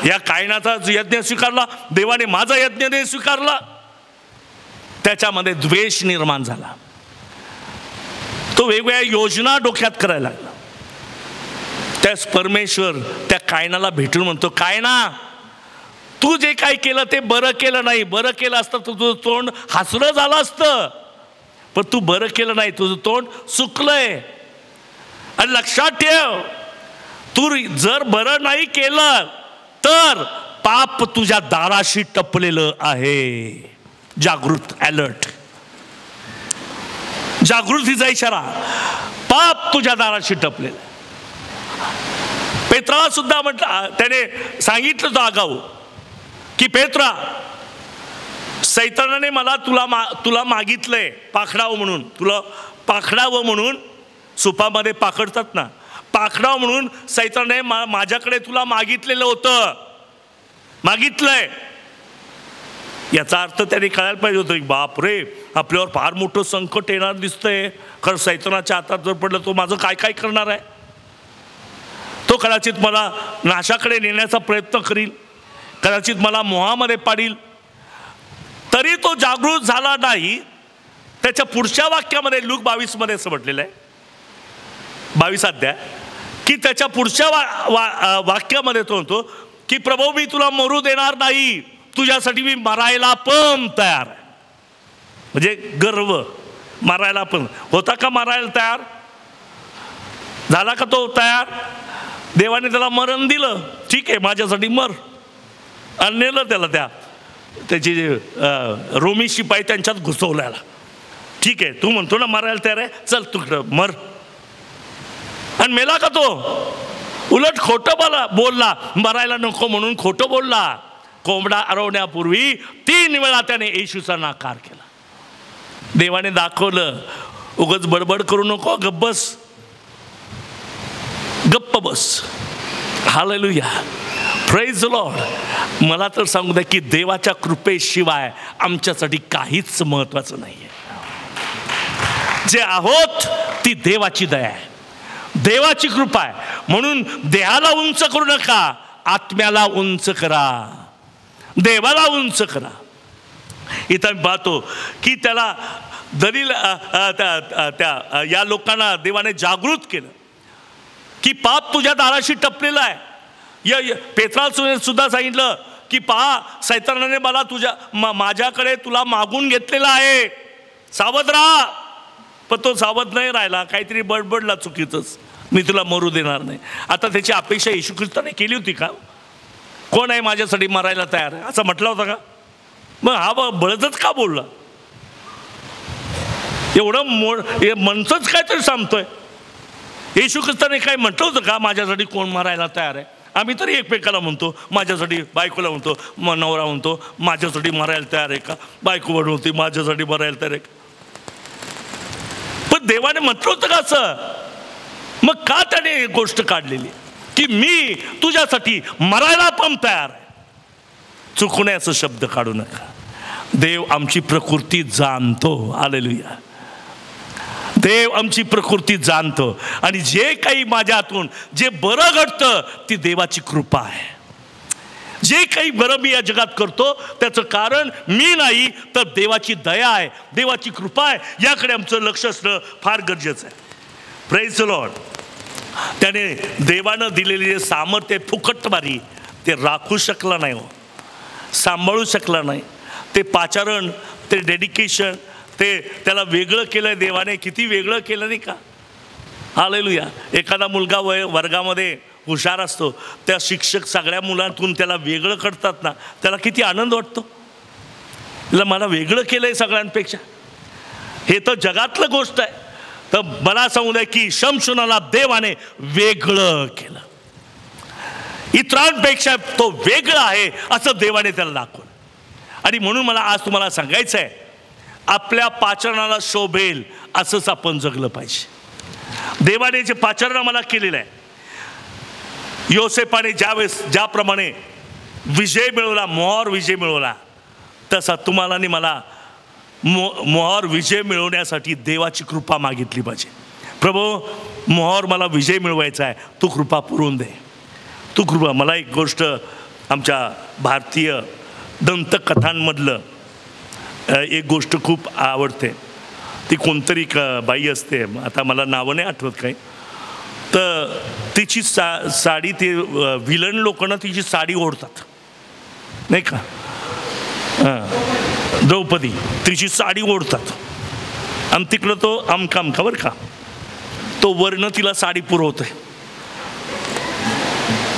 या कायनाचा यज्ञ स्वीकारला, देवाने माझा यज्ञ नाही स्वीकारला, त्याच्यामध्ये द्वेष निर्माण झाला. तो वेगवेगळ्या योजना डोक्यात करायला लागला. त्यास परमेश्वर त्या कायनाला भेटून म्हणतो, कायना, तू जे काय केलं ते बरं केलं नाही. बरं केलं असतं तर तुझं तोंड हसरं झालं असतं, पण तू बरं केलं नाही, तुझं तोंड सुकलंय. आणि लक्षात ठेव, तू जर बरं नाही केलं तर पाप तुझ्या दाराशी टपलेलं आहे. जागृत, अलर्ट. जागृतीचा इशारा, पाप तुझ्या दाराशी टपलेलं. पेत्राला सुद्धा म्हटलं, त्याने सांगितलं तो आगाऊ की पेत्रा, सैतानाने मला तुला मागितलंय पाखडावं म्हणून, तुला पाखडावं म्हणून. सुपामध्ये पाखडतात ना, पाखडावं म्हणून सैतानाने माझ्याकडे तुला मागितलेलं होतं, मागितलंय. याचा अर्थ त्याने कळायला पाहिजे होतं की बाप रे, आपल्यावर फार मोठं संकट येणार दिसतंय. खरं सैतानाच्या हातात जर पडलं तो माझं काय काय करणार आहे. तो कदाचित मला नाशाकडे नेण्याचा प्रयत्न करील, कदाचित मला मोहामध्ये पाडील. तरी तो जागृत झाला नाही. त्याच्या पुढच्या वाक्यामध्ये लूक 22 मध्ये असं म्हटलेलं आहे, 22 अध्याय, की त्याच्या पुढच्या वाक्यामध्ये तो म्हणतो की प्रभू, मी तुला मरू देणार नाही, तुझ्यासाठी मी मरायला पण तयार आहे. म्हणजे गर्व, मरायला पण. होता का मरायला तयार? झाला का तो तयार? देवाने त्याला मरण दिलं, ठीक आहे, माझ्यासाठी मर. आणि नेलं त्याला त्याची रोमी शिपाई त्यांच्यात घुसवल्याला. ठीक आहे, तू म्हणतो ना मरायला तयार आहे, चल तू मर. आणि मेला का तो? उलट खोटं बोलला, मरायला नको म्हणून खोटं बोलला. कोंबडा अरवण्यापूर्वी 3 वेळा त्याने येशूचा नाकार केला. देवाने दाखवलं, उगाच बडबड करू नको, गप्प बस. Hallelujah, praise the lord. मला तर सांगू द्या की देवाच्या कृपेशिवाय आमच्यासाठी काहीच महत्वाचं नाही आहे. जे आहोत ती देवाची दया आहे, देवाची कृपा आहे. म्हणून देहाला उंच करू नका, आत्म्याला उंच करा, देवाला उंच करा. इथं मी पाहतो की त्याला दलील त्या या लोकांना देवाने जागृत केलं की पाप तुझ्या दाराशी टपलेलं आहे. पेत्राला सुद्धा सांगितलं की पहा, सैतानाने मला माझ्याकडे तुला मागून घेतलेला आहे, सावध राहा. पण तो सावध नाही राहिला, काहीतरी बडबडला चुकीचंच, मी तुला मरू देणार नाही. आता त्याची अपेक्षा येशू ख्रिस्ताने केली होती का? कोण आहे माझ्यासाठी मरायला तयार आहे असं म्हटलं होतं का? मग हा बळजच का बोलला? एवढं मनचंच काहीतरी सांगतोय. येशू ख्रिस्ताने काय म्हटलं होतं का माझ्यासाठी कोण मरायला तयार आहे? आम्ही तरी एकमेकाला म्हणतो, माझ्यासाठी बायकोला म्हणतो, नवरा म्हणतो माझ्यासाठी मरायला तयार आहे का, बायको म्हणते माझ्यासाठी मरायला तयार आहे का. पण देवाने म्हटलं होतं का असं? मग का त्याने एक गोष्ट काढलेली की मी तुझ्यासाठी मरायला पण तयार आहे. चुकण्याचा शब्द काढू नका. देव आमची प्रकृती जाणतो. हालेलुया. देव आमची प्रकृती जाणतो आणि जे काही माझ्या हातून जे बरं घडतं ती देवाची कृपा आहे. जे काही बरं मी या जगात करतो त्याचं कारण मी नाही तर देवाची दया आहे, देवाची कृपा आहे. याकडे आमचं लक्ष असणं फार गरजेचं आहे. Praise the Lord. त्याने देवानं दिलेले जे सामर्थ्य फुकटमारी ते राखू शकला नाही, हो, सांभाळू शकला नाही. ते पाचारण, ते डेडिकेशन, ते त्याला वेगळं केलं देवाने. किती वेगळं केलं नाही का? हालेलुया. एखादा मुलगा वर्गामध्ये हुशार असतो, त्या शिक्षक सगळ्या मुलांतून त्याला वेगळं करतात ना, त्याला किती आनंद वाटतो. मला वेगळं केलं आहे सगळ्यांपेक्षा. हे तर जगातलं गोष्ट आहे. तर मला सांगू द्या की शमशोनाला देवाने वेगळं केलं, इतरांपेक्षा तो वेगळा आहे असं देवाने त्याला दाखवलं. आणि म्हणून मला आज तुम्हाला सांगायचं आहे, आपल्या पाचरणाला शोभेल असंच आपण जगलं पाहिजे. देवाने जे पाचरण आम्हाला केलेलं आहे, योसेफाने ज्याप्रमाणे विजय मिळवला, मोहर विजय मिळवला, तसा तुम्हाला आणि मला मोहर विजय मिळवण्यासाठी देवाची कृपा मागितली पाहिजे. प्रभू, मोहर मला विजय मिळवायचा आहे, तू कृपा पुरवून दे, तू कृपा. मला एक गोष्ट आमच्या भारतीय दंतकथांमधलं एक गोष्ट खूप आवडते. ती कोणतरी बाई असते, आता मला नावं नाही आठवत काही, तर तिची साडी ते विलन लोकांना तिची साडी ओढतात नाही का, द्रौपदी तिची साडी ओढतात आणि तिकडं तो अमका बरं का, तो वर्ण तिला साडी पुरवतोय.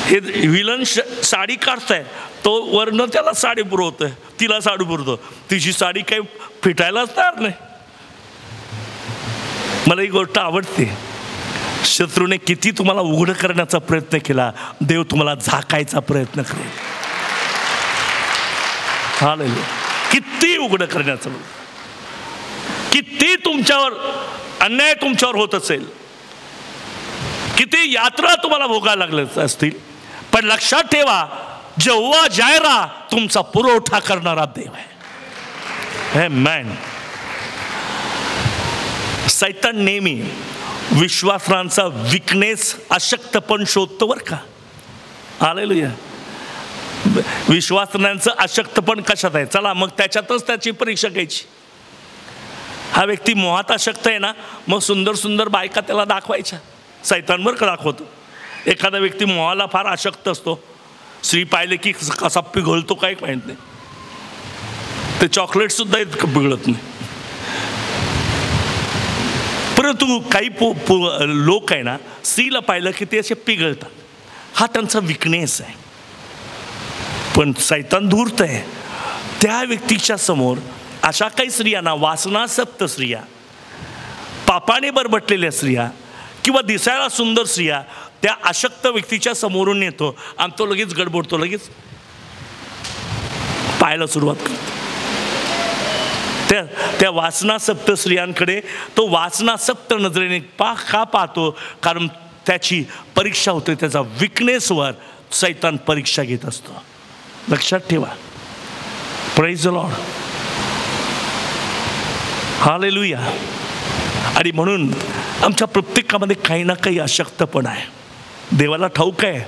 हे विलन साडी काढताय, तो वर्ण त्याला साडी पुरवतोय, तिला साडी पुरवतो, तिची साडी काही फिटायलाच तयार नाही. मला ही गोष्ट आवडते. शत्रूने किती तुम्हाला उघड करण्याचा प्रयत्न केला, देव तुम्हाला झाकायचा प्रयत्न करेल. हालेलुया. किती उघड करण्याचं, किती तुमच्यावर अन्याय तुमच्यावर होत असेल, किती यात्रा तुम्हाला भोगायला लागल्या असतील, पण लक्षात ठेवा, जेव्हा जायरा तुमचा पुरवठा करणारा देव आहे. आमेन. सैतान नेहमी विश्वासांचा विकनेस, अशक्तपण शोधतो बरं का. हालेलुया. विश्वासांचं अशक्तपण कशात आहे, चला मग त्याच्यातच त्याची परीक्षा घ्यायची. हा व्यक्ती मोहात अशक्त आहे ना, मग सुंदर सुंदर बायका त्याला दाखवायच्या. सैतानवर का दाखवतो. एखादा व्यक्ती मोहाला फार अशक्त असतो, स्त्री पाहिले की कसा पिघळतो काय माहीत नाही, ते चॉकलेटसुद्धा इतकं पिघळत नाही. परंतु काही लोक आहे ना, स्त्रीला पाहिलं की ते असे पिघळतात, हा त्यांचा विकनेस आहे. पण सैतान धूर्त आहे. त्या व्यक्तीच्या समोर अशा काही स्त्रियांना, वासनासक्त स्त्रिया, पापाने बरबटलेल्या स्त्रिया किंवा दिसायला सुंदर स्त्रिया, त्या अशक्त व्यक्तीच्या समोरून येतो आणि तो लगेच गडबडतो, लगेच पाहायला सुरुवात करतो. त्या वासनासक्त स्त्रियांकडे तो वासनासक्त नजरेने का पाहतो, कारण त्याची परीक्षा होते, त्याचा विकनेसवर सैतान परीक्षा घेत असतो. लक्षात ठेवा. Praise the Lord. हालेलुया. आणि म्हणून आमच्या प्रत्येकामध्ये काही ना काही अशक्तपण आहे. देवाला ठाऊक आहे,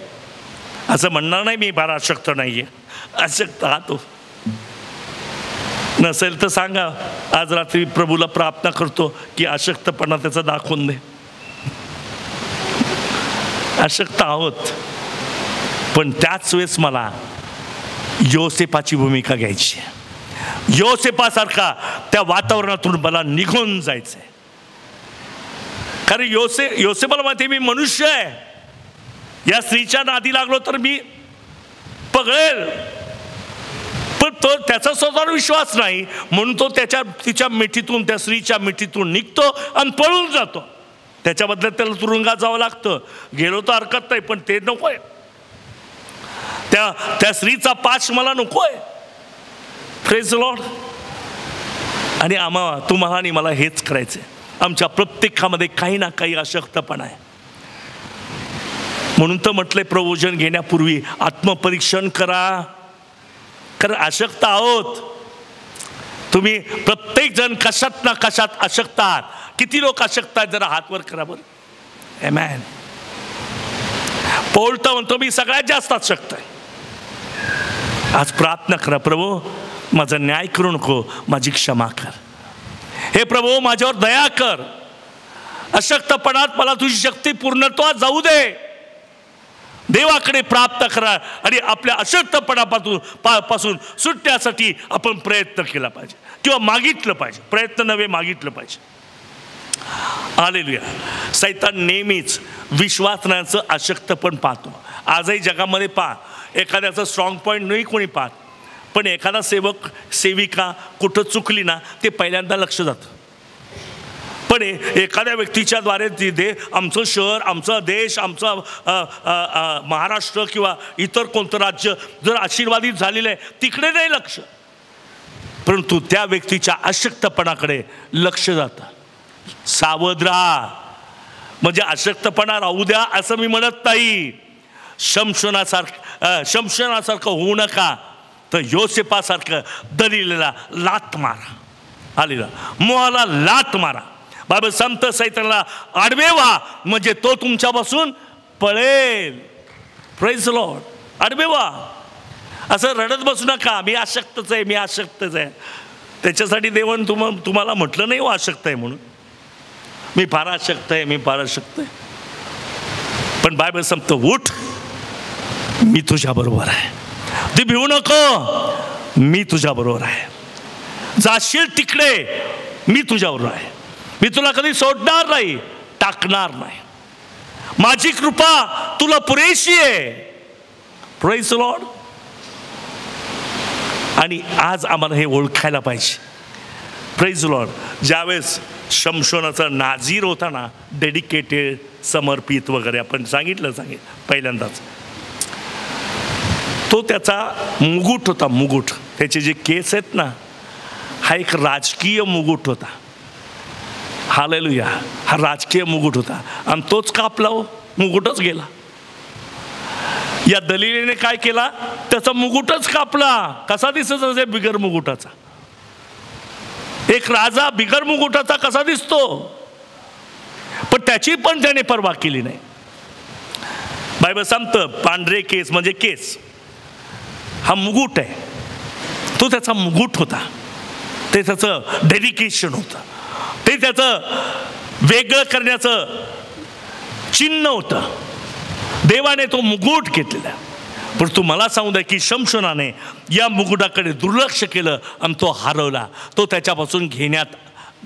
असं म्हणणार नाही मी फार अशक्त नाही आहे, अशक्त हा तो. नसेल तर सांगा, आज रात्री प्रभूला प्रार्थना करतो की अशक्तपणा त्याचा दाखवून दे. अशक्त आहोत, पण त्याच वेळेस मला योसेपाची भूमिका घ्यायची. योसेपासारखा त्या वातावरणातून मला निघून जायचंय. कारण योसेपाला माहिती मी मनुष्य आहे, या स्त्रीच्या नादी लागलो तर मी पगळेल, पण तो त्याचा स्वतःवर विश्वास नाही, म्हणून तो तिच्या मिठीतून, त्या स्त्रीच्या मिठीतून निघतो आणि पळून जातो. त्याच्याबद्दल त्याला तुरुंगात जावं लागतं. गेलो तर हरकत नाही, पण ते नकोय, त्या स्त्रीचा पाश मला नकोय. Praise the Lord. आणि तुम्हाला आणि मला हेच करायचंय. आमच्या प्रत्येकामध्ये काही ना काही अशक्तपणा आहे. म्हणून तर म्हटलंय, प्रवचन घेण्यापूर्वी आत्मपरीक्षण करा, कारण अशक्त आहोत. तुम्ही प्रत्येक जण कशात ना कशात अशक्त आहात. किती लोक अशक्त आहेत, जरा हातवर करा बरं. आमेन. पौल तर म्हणतो मी सगळ्यात जास्त अशक्त आहे. आज प्रार्थना करा, प्रभू माझा न्याय करू नको, माझी क्षमा कर. हे प्रभू माझ्यावर दया कर. अशक्तपणात मला तुझी शक्ती पूर्णत्वात जाऊ दे. देवाकडे प्रार्थना करा आणि आपल्या अशक्तपणापासून सुटण्यासाठी आपण प्रयत्न केला पाहिजे किंवा मागितलं पाहिजे. प्रयत्न नव्हे, मागितलं पाहिजे. हालेलुया. सैतान नेहमीच विश्वासनाचं अशक्तपण पाहतो. आजही जगामध्ये पहा, एखाद्याचं स्ट्रॉंग पॉईंट नाही कोणी पाहत, पण एखादा सेवक सेविका कुठं चुकली ना, ते पहिल्यांदा लक्ष जातं. पण एखाद्या व्यक्तीच्या द्वारे तिथे आमचं शहर, आमचा देश, आमचा महाराष्ट्र किंवा इतर कोणतं राज्य जर आशीर्वादित झालेलं आहे, तिकडे नाही लक्ष, परंतु त्या व्यक्तीच्या अशक्तपणाकडे लक्ष जातं. सावध राहा. म्हणजे अशक्तपणा राहू द्या असं मी म्हणत नाही. शमशनासारखं होऊ नका, तर योसेपासारखं दलिलेला लात मारा. आलेला मोहाला लात मारा. बाबा संत सैतानाला आडवे व्हा, म्हणजे तो तुमच्यापासून पळेल. Praise the Lord. आडवे व्हा. असं रडत बसू नका, मी अशक्तच आहे, मी अशक्तच आहे. त्याच्यासाठी देवान तुम्हाला म्हटलं नाही हो अशक्त आहे म्हणून. मी फार अशक्त आहे, मी फार अशक्त आहे. पण बायबल सांगतं उठ, मी तुझ्याबरोबर आहे. ती भिवू नको, मी तुझ्याबरोबर आहे. जाशील तिकडे, मी तुझ्याबरोबर आहे. मी तुला कधी सोडणार नाही, टाकणार नाही. माझी कृपा तुला पुरेशी आहे. Praise the Lord. आणि आज आम्हाला हे ओळखायला पाहिजे. Praise the Lord. ज्यावेळेस शमशोनाचा नाझीर होता ना, डेडिकेटेड, समर्पित वगैरे आपण सांगितलं पहिल्यांदाच, तो त्याचा मुकुट होता. मुकुट, त्याचे जे केस आहेत ना, हा एक राजकीय मुकुट होता. हालेलुया. हा राजकीय मुकुट होता आणि तोच कापला हो, मुकुटच गेला. या दलिलेने काय केला, त्याचा मुकुटच कापला. कसा दिसत असे बिगर मुकुटाचा? एक राजा बिगर मुकुटाचा कसा दिसतो? पण त्याची पण त्याने पर्वा केली नाही. बायबल सांगतं पांढरे केस म्हणजे केस, हा मुकुट आहे. तो त्याचा मुकुट होता. ते त्याचं डेडिकेशन होतं. ते त्याचं वेगळं करण्याचं चिन्ह होतं. देवाने तो मुकुट घेतलेला. पण तू मला सांगू दे की शमशोनाने या मुकुटाकडे दुर्लक्ष केलं आणि तो हरवला. तो त्याच्यापासून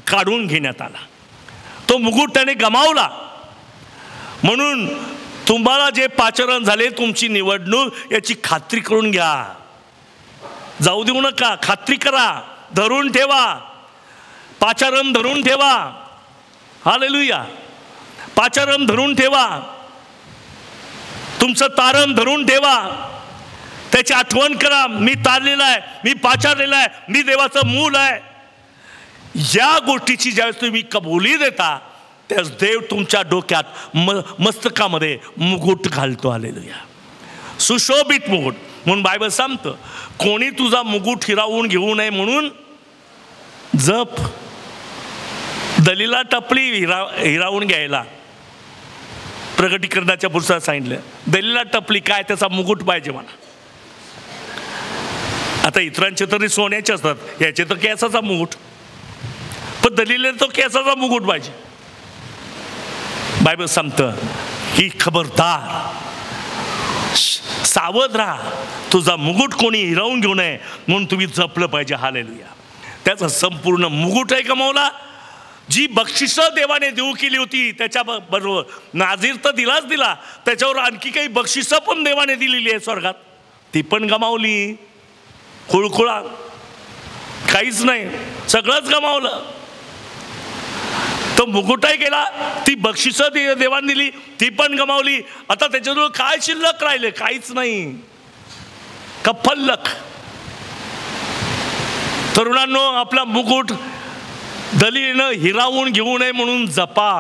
काढून घेण्यात आला. तो मुकुट त्याने गमावला. म्हणून तुम्हाला जे पाचारण झाले, तुमची निवडणूक, याची खात्री करून घ्या. जाऊ देऊ नका, खात्री करा, धरून ठेवा, पाचारण धरून ठेवा. हालेलुया. पाचारण धरून ठेवा, तुमचं तारण धरून ठेवा. त्याची आठवण करा, मी तारलेला आहे, मी पाचारलेला आहे, मी देवाचं मूल आहे. या गोष्टीची ज्यावेळेस तुम्ही कबुली देता, त्यास देव तुमच्या डोक्यात मस्तकामध्ये मुकुट घालतो. हालेलुया. सुशोभित मुकुट. म्हणून बायबल सांगतं कोणी तुझा मुकुट हिरावून घेऊ नये म्हणून जप. दलीला टपली हिरावून घ्यायला. प्रगटीकरणाच्या पुस्तकात सांगितलं दलीला टपली, काय त्याचा मुकुट पाहिजे मला. आता इतरांचे तरी सोन्याचे असतात, याचे तर केसाचा मुकुट. पण दलीला तो केसाचा मुकुट पाहिजे. बायबल सांगतं की खबरदार, सावध राहा, तुझा मुकुट कोणी हिरावून घेऊ नये म्हणून तुम्ही जपलं पाहिजे. हालेलुया. त्याचा संपूर्ण मुकुटही गमावला. जी बक्षिसं देवाने देऊ केली होती त्याच्या बरोबर नाझीर तर दिला, त्याच्यावर आणखी काही बक्षिसं पण देवाने दिलेली आहे स्वर्गात, ती पण गमावली. खुळखुळा, काहीच नाही, सगळंच गमावलं. तो मुकुटही गेला, ती बक्षिसं देवाने दिली ती पण गमावली. आता त्याच्याजवळ काय शिल्लक राहिले? काहीच नाही, कफल्लक. तरुणांनो, आपला मुकुट दलीनं हिरावून घेऊ नये म्हणून जपा.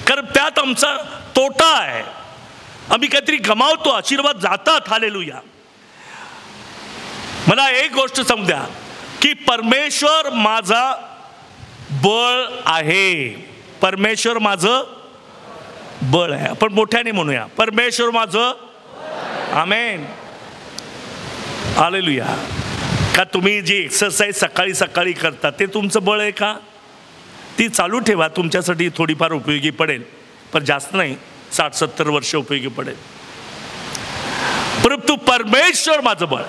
कारण त्यात आमचा तोटा आहे. आम्ही काहीतरी गमावतो, आशीर्वाद जातात. हालेलुया. मला एक गोष्ट सांगू द्या की परमेश्वर माझा बळ आहे. परमेश्वर माझं बळ आहे. आपण मोठ्याने म्हणूया, परमेश्वर माझं. आमेन. हालेलुया. का तुम्ही जी एक्सरसाइज सकाळी सकाळी करता ते तुमचं बळ आहे का? ती चालू ठेवा, तुमच्यासाठी थोडीफार उपयोगी पडेल, पण जास्त नाही, 60-70 वर्ष उपयोगी पडेल. परंतु परमेश्वर माझं बळ.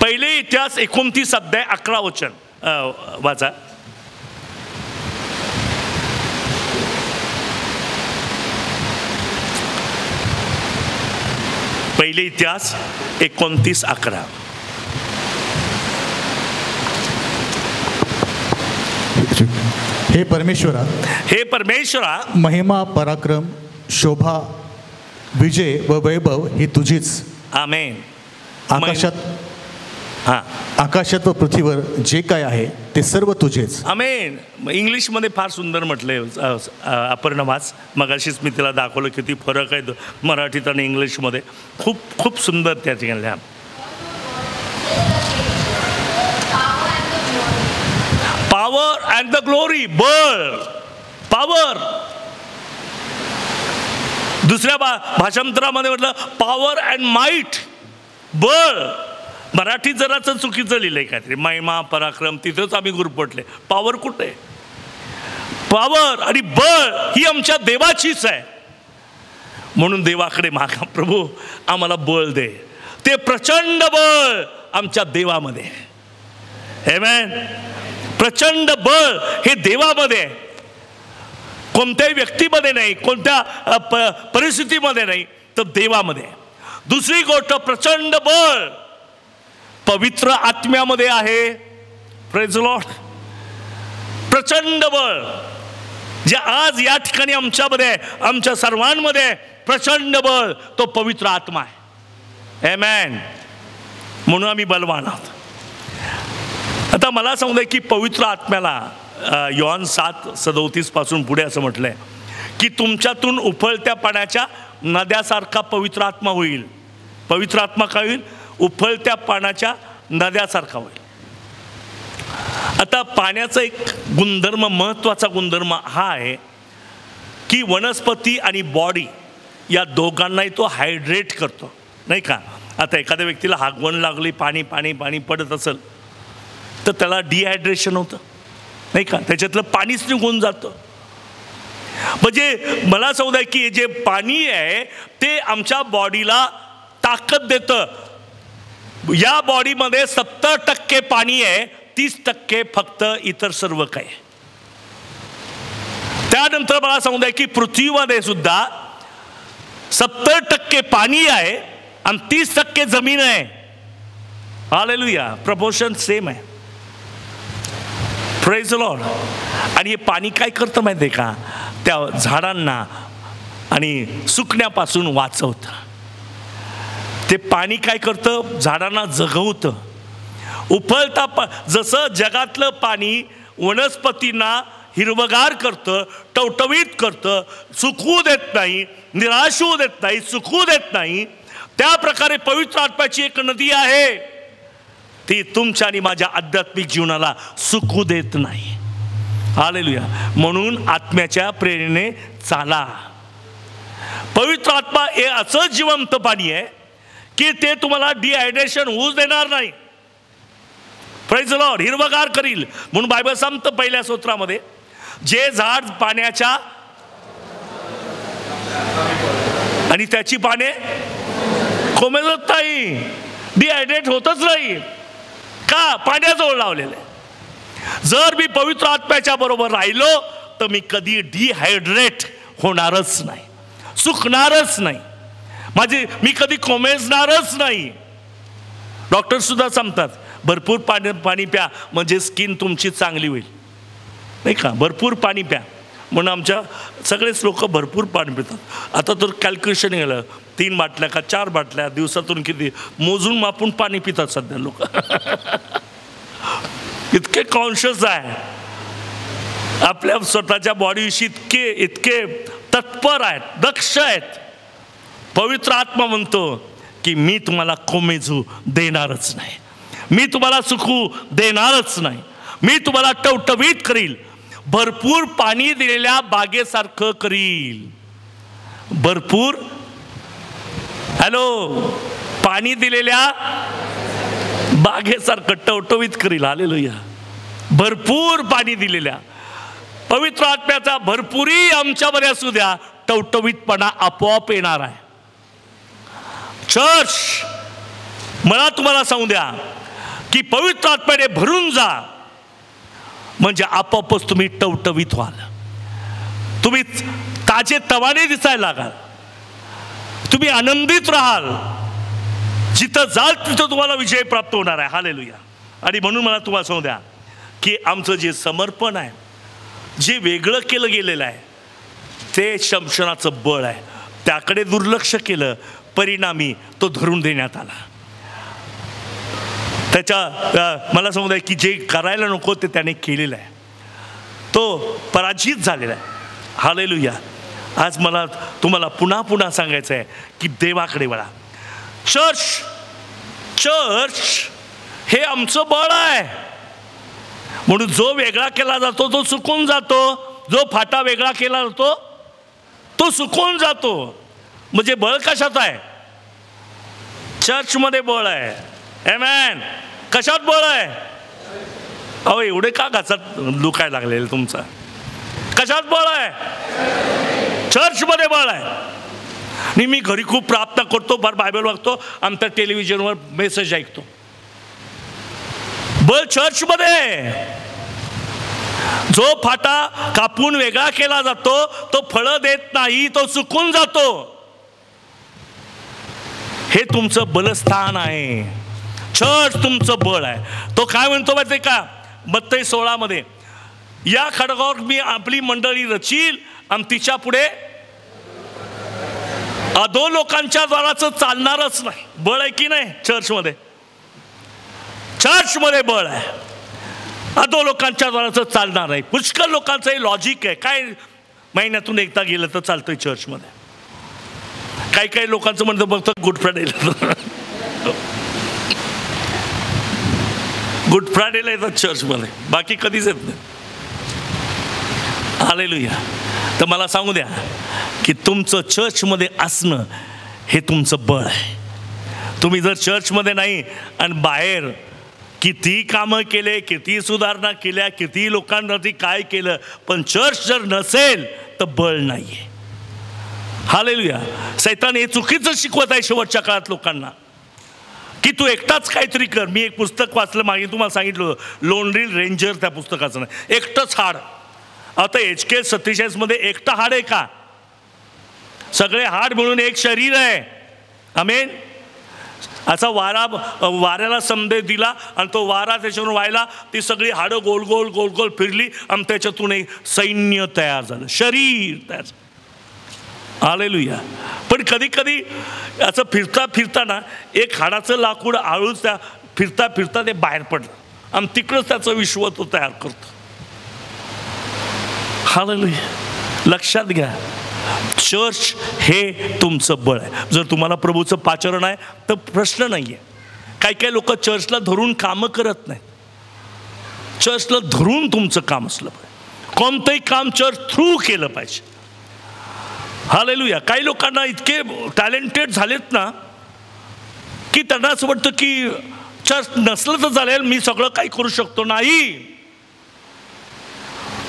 पहिले इतिहास 29 अध्याय 11 वचन वाचा. पहिले इतिहास 29:11. हे परमेश्वरा, हे परमेश्वरा, महिमा, पराक्रम, शोभा, विजय व वैभव ही तुझीच. आमेन. आकाशात व पृथ्वीवर जे काय आहे ते सर्व तुझेच. आमेन. इंग्लिशमध्ये फार सुंदर म्हटलंय अपर्णवास. मगाशीच मी तिला दाखवलं किती फरक आहे मराठीत आणि इंग्लिशमध्ये. खूप खूप सुंदर त्या ठिकाणी. पॉवर अँड द ग्लोरी, बळ, पॉवर. दुसऱ्या भाषांतरामध्ये म्हटलं पॉवर अँड माईट, बळ. मराठीत जराचं चुकीचं लिहिलंय काहीतरी, महिमा पराक्रम, तिथंच आम्ही गुरपटले. पॉवर कुठे? पॉवर आणि बळ ही आमच्या देवाचीच आहे. म्हणून देवाकडे मागा, प्रभू आम्हाला बळ दे. ते प्रचंड बळ आमच्या देवामध्ये. आमेन. प्रचंड बळ हे देवामध्ये आहे, कोणत्याही व्यक्तीमध्ये नाही, कोणत्या परिस्थितीमध्ये नाही, तर देवामध्ये. दुसरी गोष्ट, प्रचंड बळ पवित्र आत्म्यामध्ये आहे. Praise Lord. प्रचंड बळ जे आज या ठिकाणी आमच्यामध्ये आहे, आमच्या सर्वांमध्ये आहे, प्रचंड बळ तो पवित्र आत्मा आहे. आमेन. म्हणून आम्ही बलवान आहोत. आता मला सांगू की पवित्र आत्म्याला योहान 7:37 पासून पुढे असं म्हटलंय की तुमच्यातून उफळत्या पाण्याच्या नद्यासारखा पवित्र आत्मा होईल. पवित्र आत्मा काय होईल? उफळत्या पाण्याच्या नद्यासारखा होईल. आता पाण्याचा एक गुणधर्म, महत्त्वाचा गुणधर्म हा आहे की वनस्पती आणि बॉडी या दोघांनाही तो हायड्रेट करतो, नाही का? आता एखाद्या व्यक्तीला हागवण लागली, पाणी पाणी पाणी पडत असेल तर त्याला डिहायड्रेशन होतं, नाही का? त्याच्यातलं पाणीच निघून जातं. म्हणजे मला सांगू की जे पाणी आहे ते आमच्या बॉडीला ताकद देतं. या बॉडीमध्ये 70% पाणी आहे, 30% फक्त इतर सर्व काही. त्यानंतर मला सांगू की पृथ्वीमध्ये सुद्धा 70% पाणी आहे आणि 30% जमीन आहे. हालेलुया. प्रपोर्शन सेम आहे. Praise the Lord. आणि हे पाणी काय करतं माहिती आहे का? त्या झाडांना आणि सुकण्यापासून वाचवतं. ते पाणी काय करतं? झाडांना जगवतं. उफळता जसं जगातलं पाणी वनस्पतींना हिरवगार करतं, टवटवीत करतं, सुकवू देत नाही, निराश होऊ देत नाही, सुकवू देत नाही, त्या प्रकारे पवित्र आत्म्याची एक नदी आहे, ती तुमच्या आणि माझ्या आध्यात्मिक जीवनाला सुकू देत नाही. हालेलुया. म्हणून आत्म्याच्या प्रेरणेने चाला. पवित्र आत्मा हे असं जिवंत पाणी आहे की ते तुम्हाला डिहायड्रेशन होऊच देणार नाही. Praise the Lord. हिरवगार करील. म्हणून बायबल सांगतं पहिल्या स्तोत्रामध्ये, जे झाड पाण्याच्या आणि त्याची पाने कोमेजत नाही, डिहायड्रेट होतच नाही. का? पाण्याजवळ लावलेलं आहे. जर मी पवित्र आत्म्याच्या बरोबर राहिलो तर मी कधी डिहायड्रेट होणारच नाही, सुकणारच नाही, मी कधी कोमेजणारच नाही. डॉक्टर सुद्धा सांगतात भरपूर पाणी प्या म्हणजे स्किन तुमची चांगली होईल, नाही का? भरपूर पाणी प्या. म्हणून आमच्या सगळेच लोक भरपूर पाणी पितात. आता तर कॅल्क्युलेशन गेलं, 3 बाटल्या का 4 बाटल्या दिवसातून किती मोजून मापून पाणी पितात सध्या लोक. इतके कॉन्शियस आहे आपल्या स्वतःच्या बॉडीविषयी, इतके तत्पर आहेत, दक्ष आहेत. पवित्र आत्मा म्हणतो की मी तुम्हाला कोमेजू देणारच नाही, मी तुम्हाला सुकू देणारच नाही, मी तुम्हाला टवटवीत करील, भरपूर पाणी दिलेल्या बागेसारखं करील. भरपूर पाणी दिलेल्या बागेसारखं टवटवीत करील. हालेलुया. भरपूर पाणी दिलेल्या पवित्र आत्म्याचा भरपुरी आमच्यामध्ये असू द्या, टवटवीतपणा आपोआप येणार आहे. चर्च, मला तुम्हाला सांगू द्या की पवित्र आत्म्याने भरून जा म्हणजे आपोआपच तुम्ही टवटवीत व्हाल, तुम्ही ताजे तवाने दिसायला लागाल, तुम्ही आनंदित राहाल. जिथं जाल तिथं तुम्हाला विजय प्राप्त होणार आहे. हालेलुया. आणि म्हणून मला तुम्हाला सांगू द्या की आमचं जे समर्पण आहे, जे वेगळं केलं गेलेलं आहे, ते शमशनाचं बळ आहे. त्याकडे दुर्लक्ष केलं, परिणामी तो धरून देण्यात आला. मला सांगू द्या की जे करायला नको ते त्याने केलेलं आहे, तो पराजित झालेला आहे. हालेलुया. आज मला तुम्हाला पुन्हा पुन्हा सांगायचं आहे की देवाकडे वळा. चर्च हे आमचं बळ आहे. म्हणून जो वेगळा केला जातो तो सुकून जातो, जो फाटा वेगळा केला जातो तो सुकून जातो. म्हणजे बळ कशात आहे? चर्चमध्ये बळ आहे. आमेन. कशात बळ आहे? अहो एवढे का घासात दुखायला लागलेलं तुमचं? कशात बळ आहे? चर्चमध्ये बळ आहे. आणि मी घरी खूप प्रार्थना करतो, फार बायबल वाचतो, आमच्या टेलिव्हिजनवर मेसेज ऐकतो. बळ चर्चमध्ये आहे. जो फाटा कापून वेगळा केला जातो तो फळं देत नाही, तो सुकून जातो. हे तुमचं बलस्थान आहे. चर्च तुमचं बळ आहे. तो काय म्हणतो माहिती का मत्ती 16 मध्ये, या खडगावर मी आपली मंडळी रचील आणि तिच्या पुढे अधो लोकांच्या द्वाराचं चालणारच नाही. बळ आहे की नाही चर्चमध्ये? चर्चमध्ये बळ आहे. अधो लोकांच्या द्वाराचं चालणार नाही. पुष्कळ लोकांचं हे लॉजिक आहे. काय महिन्यातून एकदा गेलं तर चालतंय चर्चमध्ये. काही काही लोकांचं म्हणतं बघतो गुड फ्रायडेला, गुड फ्रायडेला येतात चर्चमध्ये, बाकी कधीच येत नाही. हालेलुया. तर मला सांगू द्या की तुमचं चर्चमध्ये असणं हे तुमचं बळ आहे. तुम्ही जर चर्चमध्ये नाही आणि बाहेर किती कामं केले, किती सुधारणा केल्या, किती लोकांवरती काय केलं, पण चर्च जर नसेल तर बळ नाही आहे. हालेलुया. सैतान हे चुकीचं शिकवत आहे शेवटच्या काळात लोकांना की तू एकटाच काहीतरी कर. मी एक पुस्तक वाचलं मागे, तुम्हाला सांगितलं लोनली रेंजर, त्या पुस्तकाचं नाही. एकटंच हाड. आता HK 47 मध्ये एकटा हाड आहे का? सगळे हाड मिळून एक शरीर आहे. आमेन. असा वाऱ्याला संदेश दिला आणि तो वारा त्याच्यावरून व्हायला, ती सगळी हाडं गोल गोल गोल गोल फिरली आणि त्याच्यातून एक सैन्य तयार झालं, शरीर तयार झालं. हालेलुया. पण कधी कधी असं फिरता फिरताना एक हाडाचं लाकूड आळूच त्या फिरता फिरता ते बाहेर पडलं आणि तिकडंच त्याचं विश्व तो तयार करतो. हालेलुया. लक्षात घ्या, चर्च हे तुमचं बळ आहे. जर तुम्हाला प्रभूचं पाचारण आहे तर प्रश्न नाही आहे. काही काही लोक चर्चला धरून कामं करत नाहीत. चर्चला धरून तुमचं काम असलं पाहिजे. कोणतंही काम चर्च थ्रू केलं पाहिजे. हालेलुया. काही लोकांना इतके टॅलेंटेड झालेत ना की त्यांना असं वाटतं की चर्च नसलं तर चालेल, मी सगळं काही करू शकतो. नाही,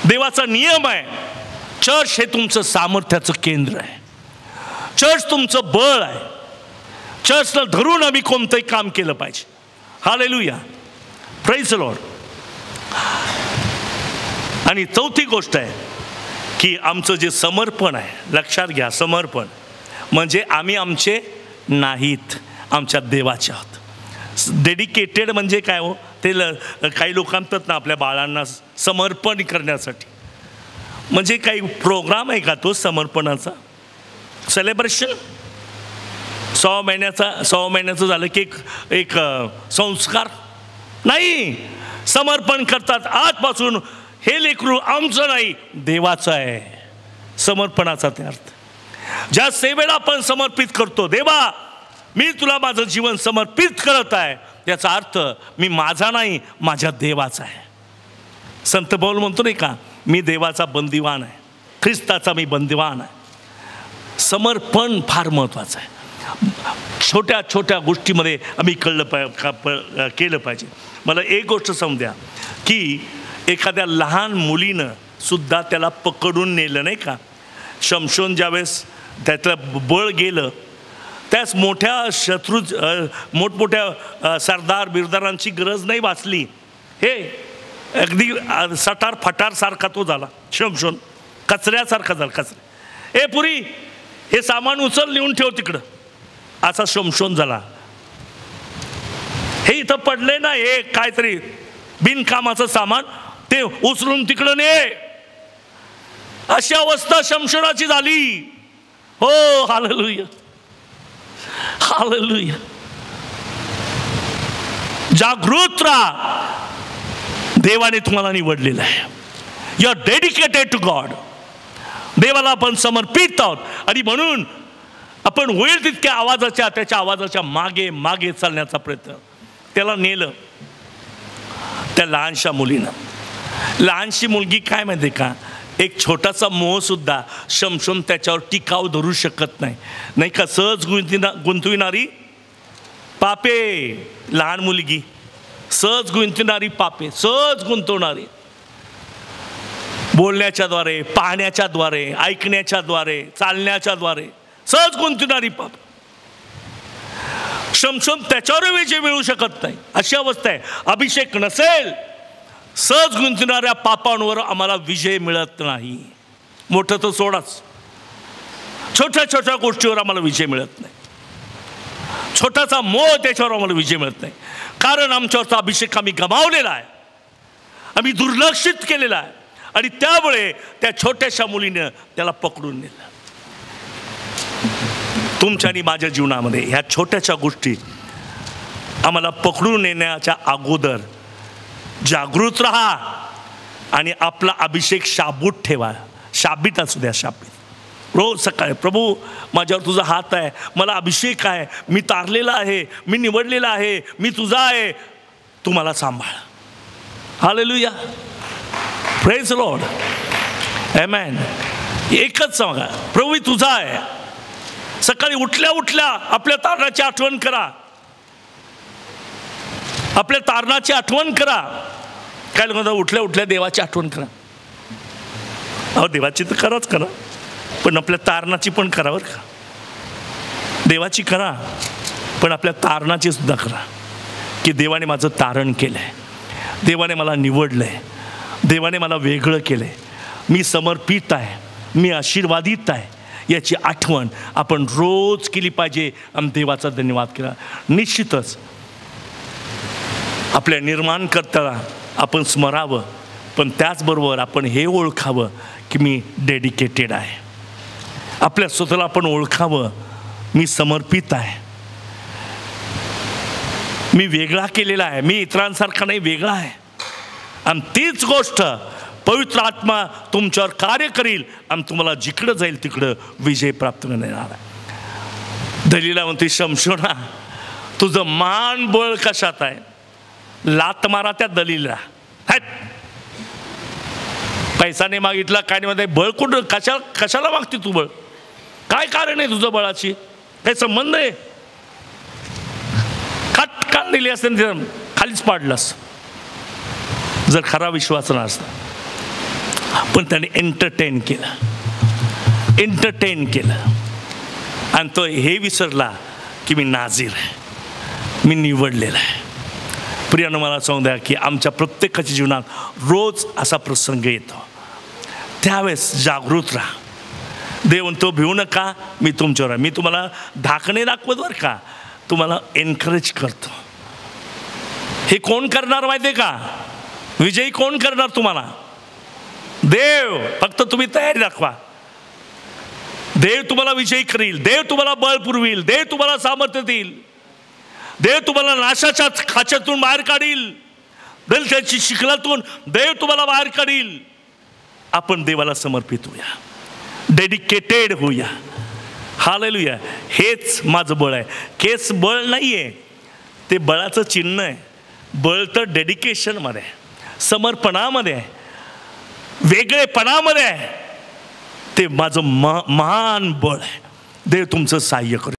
देवाचा नियम आहे. चर्च हे तुमचं सामर्थ्याचं केंद्र आहे. चर्च तुमचं बळ आहे. चर्चला धरून आम्ही कोणतंही काम केलं पाहिजे. हालेलुया. Praise the Lord. आणि चौथी गोष्ट आहे की आमचं जे समर्पण आहे, लक्षात घ्या, समर्पण म्हणजे आम्ही आमचे नाहीत, आमच्या देवाचे आहोत. डेडिकेटेड म्हणजे काय हो? ते काही लोक म्हणतात ना आपल्या बाळांना समर्पण करण्यासाठी. म्हणजे काही प्रोग्राम आहे का तो समर्पणाचा? सेलिब्रेशन 6 महिन्याचं झालं की एक संस्कार नाही. समर्पण करतात आजपासून. हे लेकरू आमचं नाही, देवाचं आहे. समर्पणाचा ते अर्थ. ज्या सेवेला आपण समर्पित करतो, देवा मी तुला माझं जीवन समर्पित करत आहे, याचा अर्थ मी माझा नाही, माझ्या देवाचा आहे. संत पौल म्हणतो नाही का, मी देवाचा बंदिवान आहे, ख्रिस्ताचा मी बंदिवान आहे. समर्पण फार महत्त्वाचं आहे. छोट्या छोट्या गोष्टीमध्ये आम्ही केलं पाहिजे. मला एक गोष्ट समजा की एखाद्या लहान मुलीनं सुद्धा त्याला पकडून नेलं नाही का. शमशोन ज्यावेळेस त्यातलं बळ गेलं, त्यास मोठ्या मोठमोठ्या सरदार बिरदारांची गरज नाही वाचली. हे अगदी सटार फटार सारखा तो झाला शमशोन, कचऱ्यासारखा झाला. कचरे, ए पुरी हे सामान उचल, लिहून ठेव तिकडं, असा शमशोन झाला. हे इथं पडले ना, हे काहीतरी बिनकामाचं सामान, ते उचलून तिकडं ने, अशी अवस्था शमशोनाची झाली. हो, हालेलुया, हालेलुया. जागृत राहा, देवाने तुम्हाला निवडलेलं आहे. You are dedicated to God. देवाला आपण समर्पित आहोत आणि म्हणून आपण होईल तितक्या त्याच्या आवाजाच्या मागे मागे चालण्याचा प्रयत्न. त्याला नेलं त्या लहानशा मुलीनं. लहानशी मुलगी काय माहिती का, एक छोटासा मोह सुद्धा शमशोन त्याच्यावर टिकाव धरू शकत नाही, नाही का. सहज गुंतविणारी पापे, लहान मुलगी सहज गुंतणारी पापे, सहज गुंतवणारी, बोलण्याच्याद्वारे, पाहण्याच्याद्वारे, ऐकण्याच्याद्वारे, चालण्याच्याद्वारे सहज गुंतणारी पाप. शमशोन त्याच्यावर विजय मिळू शकत नाही, अशी अवस्था आहे. अभिषेक नसेल, सहज गुंतणाऱ्या पापांवर आम्हाला विजय मिळत नाही. मोठं तर सोडाच, छोट्या छोट्या गोष्टीवर आम्हाला विजय मिळत नाही. छोटासा मोह, त्याच्यावर आम्हाला विजय मिळत नाही. कारण आमच्यावरचा अभिषेक आम्ही गमावलेला आहे, आम्ही दुर्लक्षित केलेला आहे. आणि त्यामुळे त्या छोट्याशा मुलीनं त्याला पकडून नेलं. तुमच्या आणि माझ्या जीवनामध्ये ह्या छोट्याशा गोष्टी आम्हाला पकडून नेण्याच्या अगोदर जागृत राहा आणि आपला अभिषेक शाबूत ठेवा. शाबीत असू द्या, शाबीत. रोज सकाळी, प्रभू माझ्यावर तुझा हात आहे, मला अभिषेक आहे, मी तारलेला आहे, मी निवडलेला आहे, मी तुझा आहे, तू मला सांभाळ. हालेलुया, प्रेज लॉर्ड, आमेन. एकच सांगा, प्रभू मी तुझा आहे. सकाळी उठल्या उठल्या आपल्या तारणाची आठवण करा, आपल्या तारणाची आठवण करा. काय लोक उठल्या उठल्या देवाची आठवण करा. अहो देवाची तर कराच करा, पण आपल्या तारणाची पण करा बरं का. देवाची करा, पण आपल्या तारणाची सुद्धा करा. की देवाने माझं तारण केलं आहे, देवाने मला निवडलं आहे, देवाने मला वेगळं केलं आहे, मी समर्पित आहे, मी आशीर्वादित आहे, याची आठवण आपण रोज केली पाहिजे. आणि देवाचा धन्यवाद केला. निश्चितच आपल्या निर्माणकर्त्याला आपण स्मरावं, पण त्याचबरोबर आपण हे ओळखावं की मी डेडिकेटेड आहे. आपल्या स्वतःला आपण ओळखावं, मी समर्पित आहे, मी वेगळा केलेला आहे, मी इतरांसारखा नाही, वेगळा आहे. आणि तीच गोष्ट पवित्र आत्मा तुमच्यावर कार्य करील आणि तुम्हाला जिकडं जाईल तिकडं विजय प्राप्त करणार आहे. दलीला म्हणते, शमशोना तुझं मान बळ कशात आहे? लात मारा त्या दलीला. पैसा नाही मागितला, काय नाही, बळ कुठं, कशाला मागते तू बळ? काय कारण आहे तुझं बळाची? काही संबंध आहे? कान दिली असते खालीच पाडलास जर खरा विश्वास नसता. पण त्याने एंटरटेन केलं आणि तो हे विसरला की मी नाझीर आहे, मी निवडलेला आहे. प्रियानं मला सांगू द्या की आमच्या प्रत्येकाच्या जीवनात रोज असा प्रसंग येतो, त्यावेळेस जागृत राहा. देव म्हणतो भिवू नका, मी तुमच्यावर आहे. मी तुम्हाला धाकणे दाखवत बरं का, तुम्हाला एनकरेज करतो. हे कोण करणार माहिती आहे का? विजयी कोण करणार तुम्हाला? देव. फक्त तुम्ही तयारी दाखवा. देव तुम्हाला विजयी करील, देव तुम्हाला बळ पुरविल, देव तुम्हाला सामर्थ्य देईल, देव तुम्हाला नाशाच्या खाच्यातून बाहेर काढील, त्याची शिखलातून देव तुम्हाला बाहेर काढील. आपण देवाला समर्पित होऊया, डेडिकेटेड होऊया. हालेलुया. हेच माझं बळ आहे. केस बळ नाही आहे, ते बळाचं चिन्ह आहे. बळ तर डेडिकेशनमध्ये आहे, समर्पणामध्ये आहे, वेगळेपणामध्ये आहे. ते माझं महान बळ आहे. देव तुमचं सहाय्य करेल.